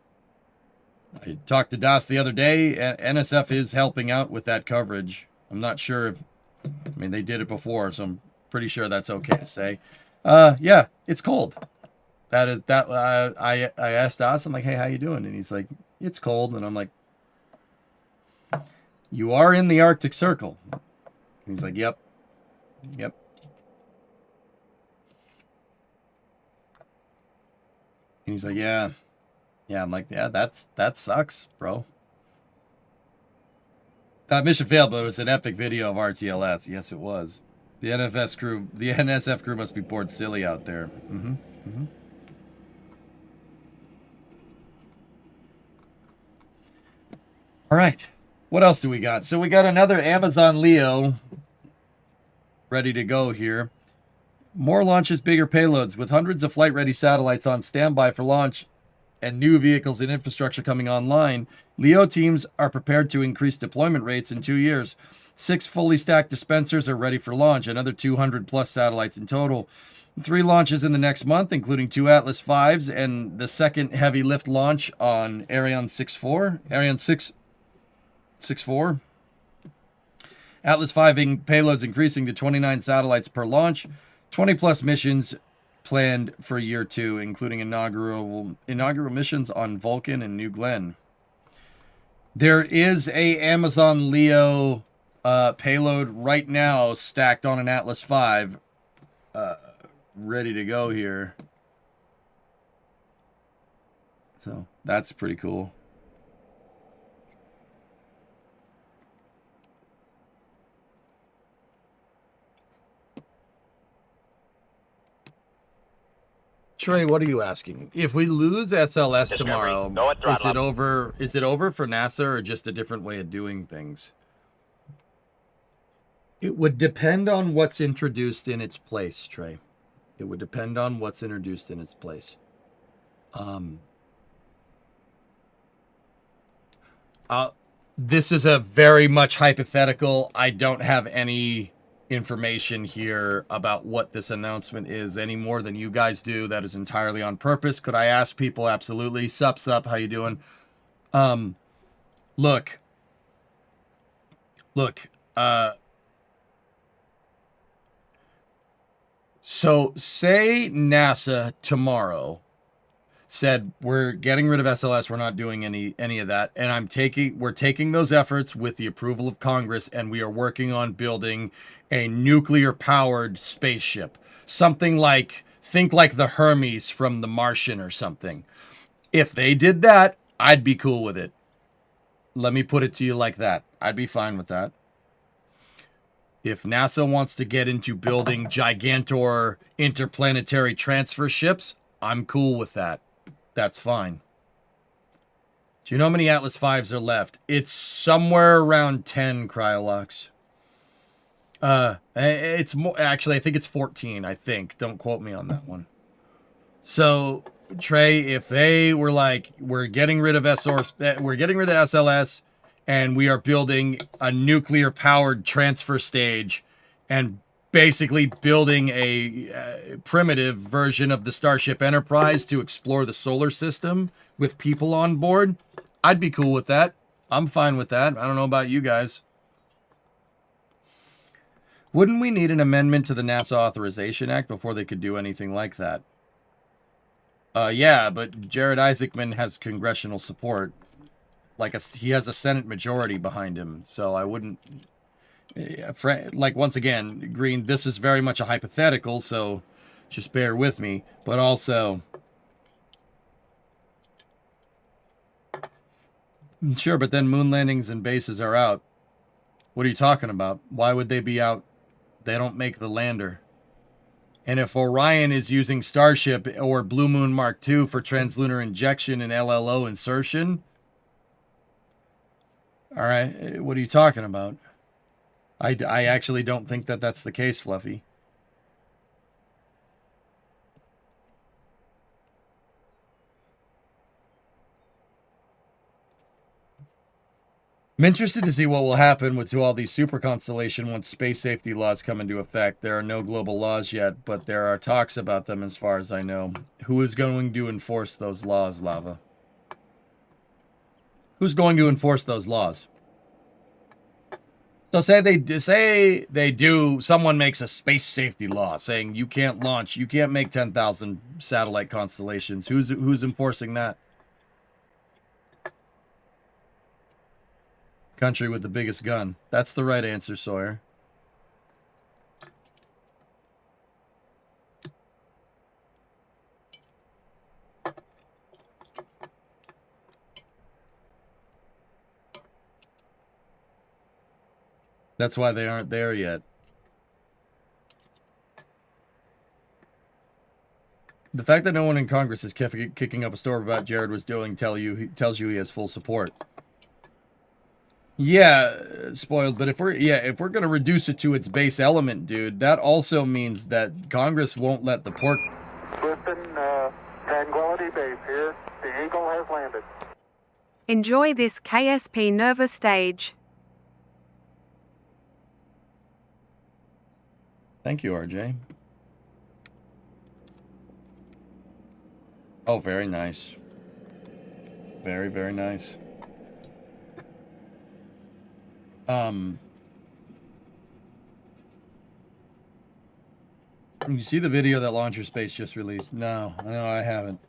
I talked to Das the other day. NSF is helping out with that coverage. I'm not sure if, I mean, they did it before, so I'm pretty sure that's okay to say. Yeah, it's cold. That is that. I asked Das. I'm like, hey, how you doing? And he's like, it's cold. And I'm like, you are in the Arctic Circle. And he's like, yep. And he's like, yeah. I'm like, yeah, that sucks, bro. That mission failed, but it was an epic video of RTLS. Yes, it was. The NSF crew must be bored silly out there. All right. What else do we got? So we got another Amazon Leo ready to go here. More launches, bigger payloads. With hundreds of flight-ready satellites on standby for launch and new vehicles and infrastructure coming online, Leo teams are prepared to increase deployment rates in 2 years. 6 fully stacked dispensers are ready for launch, another 200-plus satellites in total. 3 launches in the next month, including 2 Atlas Vs and the second heavy lift launch on Ariane 6.4. Atlas V payloads increasing to 29 satellites per launch. 20-plus missions planned for year 2, including inaugural missions on Vulcan and New Glenn. There is a Amazon Leo payload right now stacked on an Atlas V, ready to go here. So that's pretty cool. Trey, what are you asking? If we lose SLS tomorrow, is it over? Is it over for NASA or just a different way of doing things? It would depend on what's introduced in its place, Trey. It would depend on what's introduced in its place. This is a very much hypothetical. I don't have any information here about what this announcement is any more than you guys do. That is entirely on purpose. Could I ask people? Absolutely. Sup, how you doing? Look, so say NASA tomorrow said we're getting rid of SLS, we're not doing any of that, and we're taking those efforts with the approval of Congress, and we are working on building a nuclear powered spaceship, something like, think like the Hermes from The Martian or something. If they did that, I'd be cool with it. Let me put it to you like that. I'd be fine with that. If NASA wants to get into building gigantor interplanetary transfer ships, I'm cool with that. That's fine. Do you know how many Atlas Vs are left? It's somewhere around 10, Cryolox. It's more, actually, I think it's 14, I think. Don't quote me on that one. So, Trey, if they were like, we're getting rid of SLS, and we are building a nuclear-powered transfer stage, and basically building a primitive version of the Starship Enterprise to explore the solar system with people on board, I'd be cool with that. I'm fine with that. I don't know about you guys. Wouldn't we need an amendment to the NASA Authorization Act before they could do anything like that? Yeah, but Jared Isaacman has congressional support. He has a Senate majority behind him, so I wouldn't... Like, once again, Green, this is very much a hypothetical, so just bear with me. But also... Sure, but then moon landings and bases are out. What are you talking about? Why would they be out? They don't make the lander. And if Orion is using Starship or Blue Moon Mark II for translunar injection and LLO insertion... All right, what are you talking about? I actually don't think that that's the case, Fluffy. I'm interested to see what will happen with all these super constellation once space safety laws come into effect. There are no global laws yet, but there are talks about them as far as I know. Who is going to enforce those laws, Lava? Who's going to enforce those laws? So say they do, someone makes a space safety law saying you can't launch, you can't make 10,000 satellite constellations. Who's enforcing that? Country with the biggest gun. That's the right answer, Sawyer. That's why they aren't there yet. The fact that no one in Congress is kicking up a storm about Jared was doing tells you he has full support. Yeah, spoiled. But if we're gonna reduce it to its base element, dude, that also means that Congress won't let the pork. Listen, Tranquility Base here. The Eagle has landed. Enjoy this KSP Nerva stage. Thank you, RJ. Oh, very nice. Very, very nice. You see the video that Launcher Space just released? No, I haven't.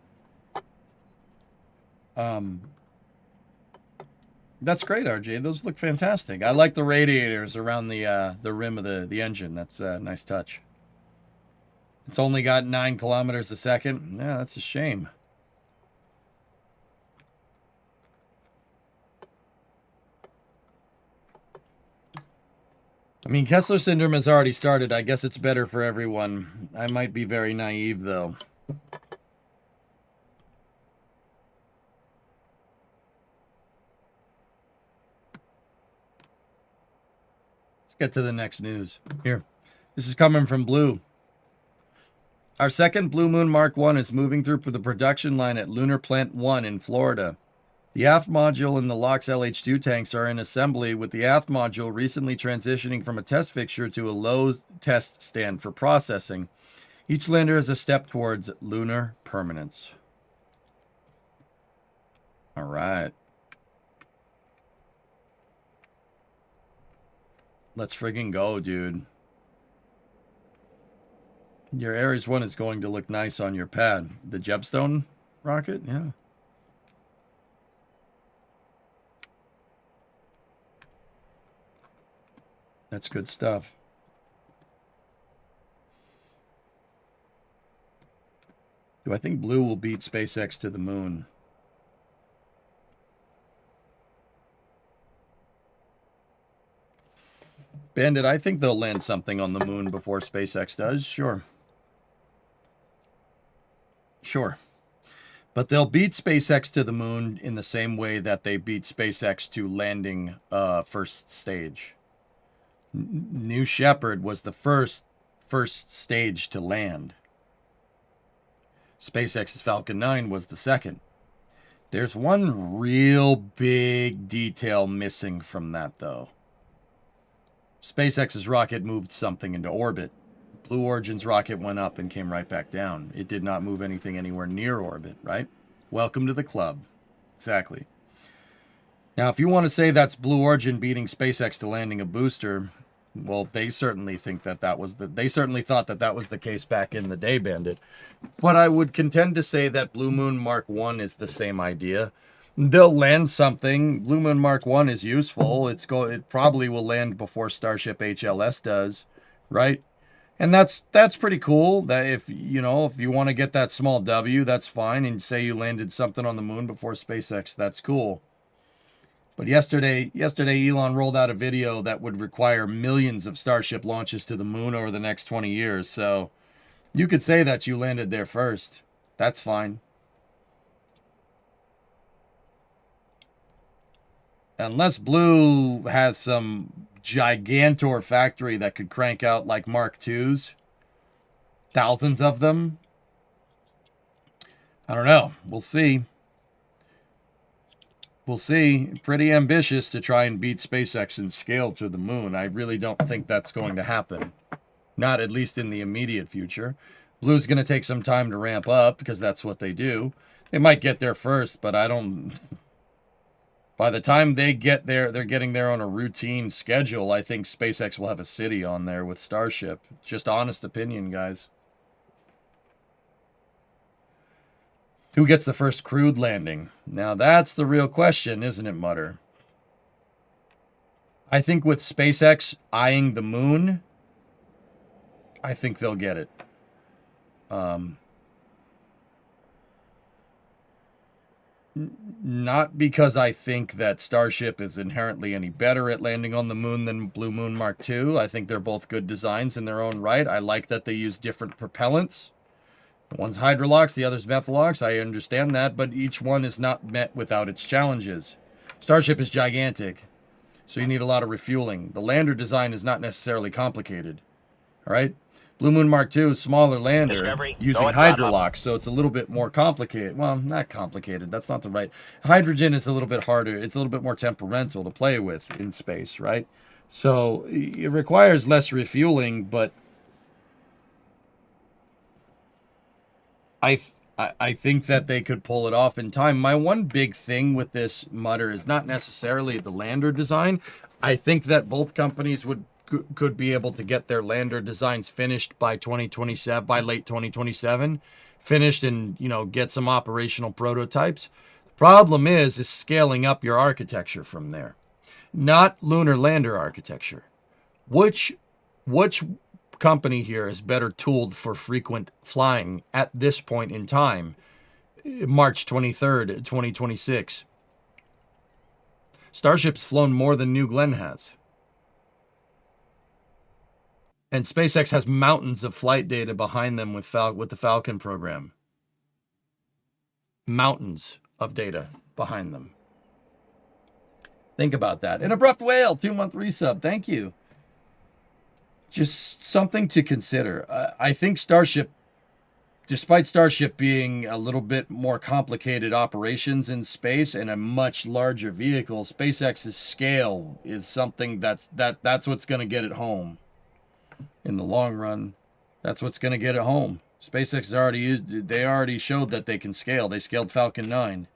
That's great, RJ. Those look fantastic. I like the radiators around the rim of the engine. That's a nice touch. It's only got 9 kilometers a second. Yeah, that's a shame. I mean, Kessler syndrome has already started. I guess it's better for everyone. I might be very naive, though. Let's get to the next news. Here. This is coming from Blue. Our second Blue Moon Mark 1 is moving through the production line at Lunar Plant 1 in Florida. The aft module and the LOX LH2 tanks are in assembly, with the aft module recently transitioning from a test fixture to a low test stand for processing. Each lander is a step towards lunar permanence. All right. Let's friggin' go, dude. Your Ares 1 is going to look nice on your pad. The Jebstone rocket? Yeah. That's good stuff. Do I think Blue will beat SpaceX to the moon? Bandit, I think they'll land something on the moon before SpaceX does. Sure. Sure. But they'll beat SpaceX to the moon in the same way that they beat SpaceX to landing first stage. New Shepard was the first stage to land. SpaceX's Falcon 9 was the second. There's one real big detail missing from that, though. SpaceX's rocket moved something into orbit. Blue Origin's rocket went up and came right back down. It did not move anything anywhere near orbit, right? Welcome to the club. Exactly. Now, if you want to say that's Blue Origin beating SpaceX to landing a booster, well, they certainly think they certainly thought that was the case back in the day, Bandit. But I would contend to say that Blue Moon Mark 1 is the same idea. They'll land something. Blue Moon Mark 1 is useful. It probably will land before Starship HLS does, right? And that's pretty cool. That if you want to get that small W, that's fine. And say you landed something on the moon before SpaceX, that's cool. But yesterday Elon rolled out a video that would require millions of Starship launches to the moon over the next 20 years. So you could say that you landed there first. That's fine. Unless Blue has some gigantor factory that could crank out like Mark IIs, thousands of them. I don't know. We'll see. We'll see. Pretty ambitious to try and beat SpaceX in scale to the moon. I really don't think that's going to happen. Not at least in the immediate future. Blue's going to take some time to ramp up because that's what they do. They might get there first, but I don't... By the time they get there, they're getting there on a routine schedule. I think SpaceX will have a city on there with Starship. Just honest opinion, guys. Who gets the first crewed landing? Now that's the real question, isn't it, Mutter? I think with SpaceX eyeing the moon, I think they'll get it. Not because I think that Starship is inherently any better at landing on the moon than Blue Moon Mark II. I think they're both good designs in their own right. I like that they use different propellants. One's Hydrolox, the other's Methalox. I understand that, but each one is not met without its challenges. Starship is gigantic, so you need a lot of refueling. The lander design is not necessarily complicated. All right? Blue Moon Mark II, smaller lander, using Hydrolox, so it's a little bit more complicated. Well, not complicated. That's not the right... Hydrogen is a little bit harder. It's a little bit more temperamental to play with in space, right? So it requires less refueling, but I think that they could pull it off in time. My one big thing with this Mutter is not necessarily the lander design. I think that both companies could be able to get their lander designs finished by 2027, by late 2027, finished and, you know, get some operational prototypes. The problem is scaling up your architecture from there, not lunar lander architecture. Which company here is better tooled for frequent flying at this point in time, March 23rd, 2026? Starship's flown more than New Glenn has. And SpaceX has mountains of flight data behind them with the Falcon program. Mountains of data behind them. Think about that. An Abrupt Whale, 2-month resub. Thank you. Just something to consider. I think Starship, despite Starship being a little bit more complicated operations in space and a much larger vehicle, SpaceX's scale is something that's what's going to get it home. In the long run, that's what's going to get it home. SpaceX has already showed that they can scale. They scaled Falcon 9.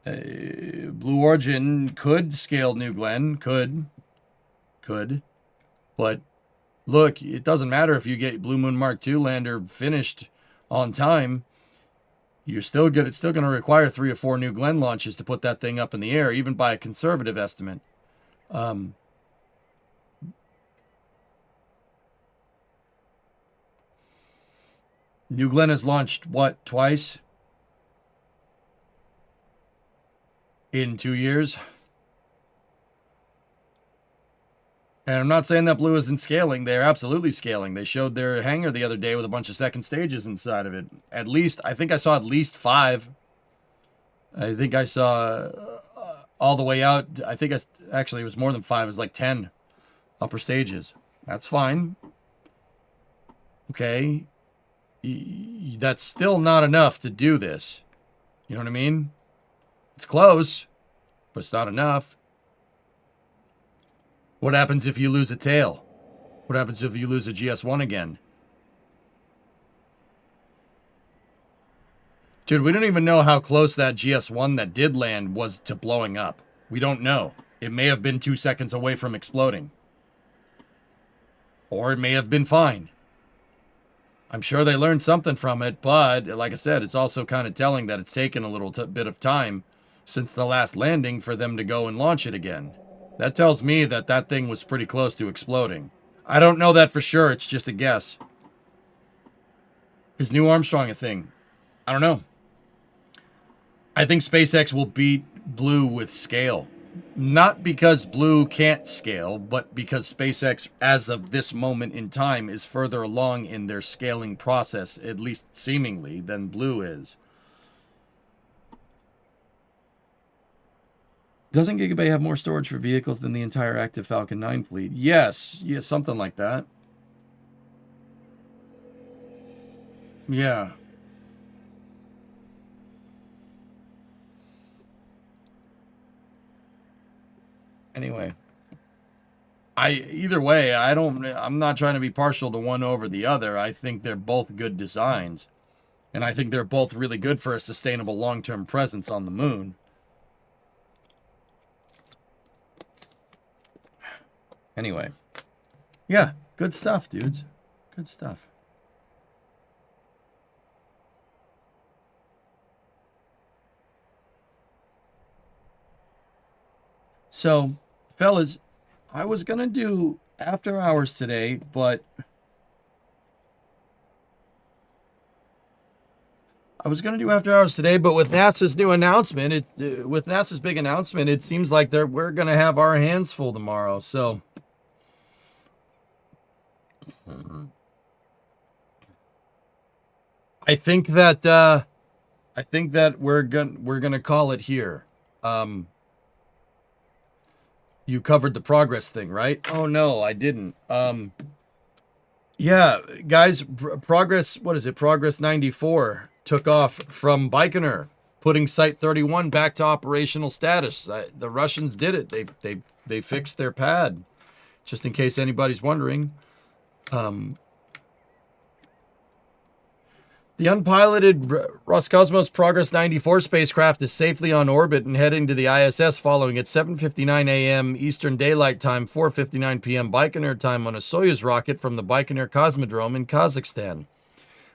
Blue Origin could scale New Glenn, could. But look, it doesn't matter if you get Blue Moon Mark II lander finished on time. It's still going to require 3 or 4 New Glenn launches to put that thing up in the air, even by a conservative estimate. New Glenn has launched, what, twice? In 2 years? And I'm not saying that Blue isn't scaling. They're absolutely scaling. They showed their hangar the other day with a bunch of second stages inside of it. At least, I think I saw at least 5. I think I saw all the way out. I think actually it was more than 5. It was like 10 upper stages. That's fine. Okay. That's still not enough to do this. You know what I mean? It's close, but it's not enough. What happens if you lose a tail? What happens if you lose a GS1 again? Dude, we don't even know how close that GS1 that did land was to blowing up. We don't know. It may have been 2 seconds away from exploding. Or it may have been fine. I'm sure they learned something from it, but like I said, it's also kind of telling that it's taken a little bit of time since the last landing for them to go and launch it again. That tells me that that thing was pretty close to exploding. I don't know that for sure. It's just a guess. Is New Armstrong a thing? I don't know. I think SpaceX will beat Blue with scale. Not because Blue can't scale, but because SpaceX, as of this moment in time, is further along in their scaling process, at least seemingly, than Blue is. Doesn't Gigabay have more storage for vehicles than the entire active Falcon 9 fleet? Yes, something like that. Yeah. Anyway, either way, I'm not trying to be partial to one over the other. I think they're both good designs. And I think they're both really good for a sustainable long-term presence on the moon. Anyway. Yeah, good stuff, dudes. Good stuff. So, fellas, I was going to do after hours today, but with NASA's new announcement, with NASA's big announcement, it seems like we're going to have our hands full tomorrow. So, I think that we're gonna call it here. You covered the progress thing, right? Oh no, I didn't. Yeah, guys, progress. What is it? Progress 94 took off from Baikonur, putting Site 31 back to operational status. The Russians did it. They fixed their pad. Just in case anybody's wondering. The unpiloted Roscosmos Progress 94 spacecraft is safely on orbit and heading to the ISS following at 7:59 a.m. Eastern Daylight Time, 4:59 p.m. Baikonur time on a Soyuz rocket from the Baikonur Cosmodrome in Kazakhstan.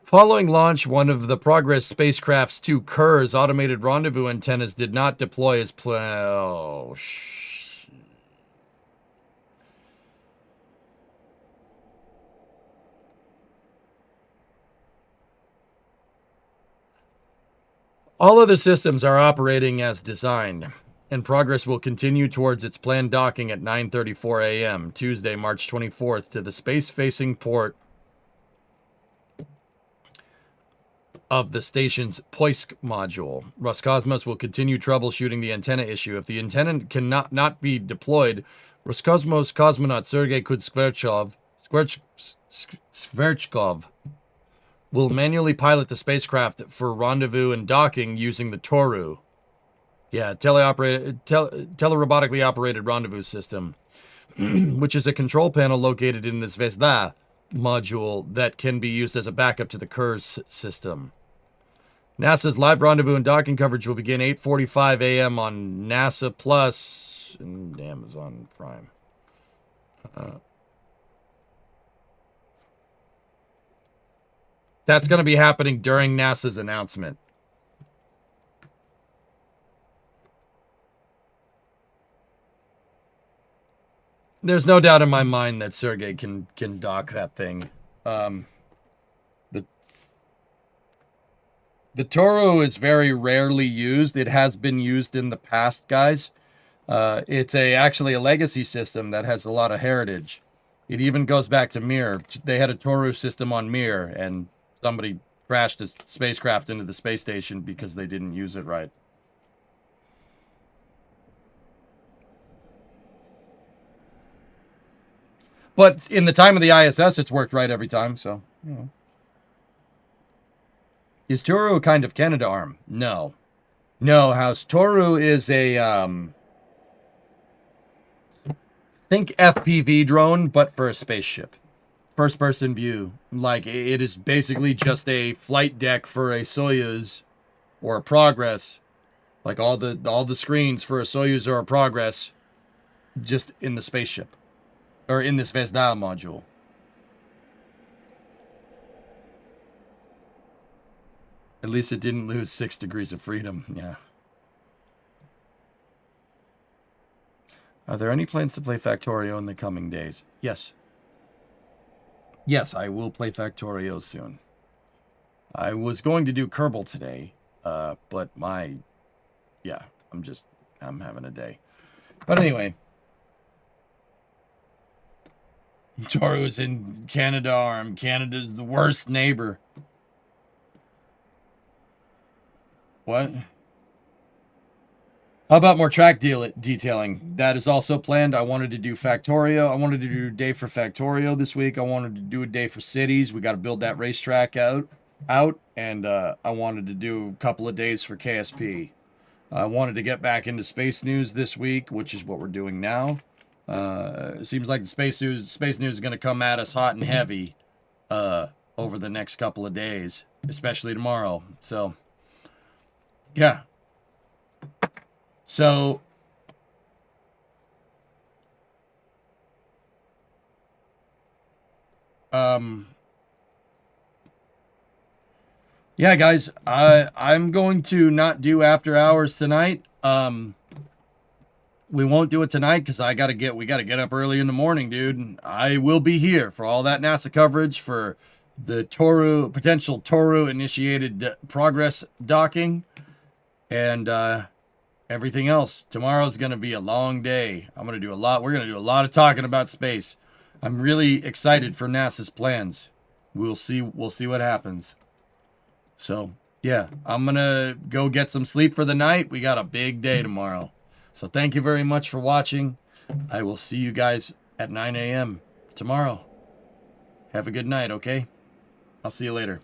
Following launch, one of the Progress spacecraft's two Kurs automated rendezvous antennas did not deploy as planned. Oh, all other systems are operating as designed, and Progress will continue towards its planned docking at 9:34 a.m. Tuesday, March 24th to the space-facing port of the station's Poisk module. Roscosmos will continue troubleshooting the antenna issue. If the antenna cannot not be deployed, Roscosmos cosmonaut Sergei Skverchkov will manually pilot the spacecraft for rendezvous and docking using the Toru. Yeah, telerobotically operated rendezvous system, which is a control panel located in the Zvezda module that can be used as a backup to the Kurs system. NASA's live rendezvous and docking coverage will begin 8:45 a.m. on NASA Plus and Amazon Prime. That's going to be happening during NASA's announcement. There's no doubt in my mind that Sergei can dock that thing. The Toru is very rarely used. It has been used in the past, guys. It's actually a legacy system that has a lot of heritage. It even goes back to Mir. They had a Toru system on Mir, and somebody crashed a spacecraft into the space station because they didn't use it right. But in the time of the ISS, it's worked right every time, so, you know. Is Toru a kind of Canadarm? No. No, House. Toru is a, think FPV drone, but for a spaceship. First-person view. Like, it is basically just a flight deck for a Soyuz or a Progress. Like, all the screens for a Soyuz or a Progress just in the spaceship. Or in this Zvezda module. At least it didn't lose 6 degrees of freedom. Yeah. Are there any plans to play Factorio in the coming days? Yes. Yes, I will play Factorio soon. I was going to do Kerbal today, but yeah, I'm having a day. But anyway. Toru's in Canadarm. Canada's the worst neighbor. What? How about more track detailing? That is also planned. I wanted to do Factorio. I wanted to do a day for Factorio this week. I wanted to do a day for cities. We got to build that racetrack out. And I wanted to do a couple of days for KSP. I wanted to get back into space news this week, which is what we're doing now. It seems like the space news is going to come at us hot and heavy over the next couple of days, especially tomorrow. So, yeah. So, yeah, guys, I'm going to not do after hours tonight. We won't do it tonight because we got to get up early in the morning, dude. I will be here for all that NASA coverage for the potential Toru initiated progress docking and everything else. Tomorrow's going to be a long day. We're going to do a lot of talking about space. I'm really excited for NASA's plans. We'll see what happens. So, yeah, I'm going to go get some sleep for the night. We got a big day tomorrow. So thank you very much for watching. I will see you guys at 9 a.m. tomorrow. Have a good night, okay? I'll see you later.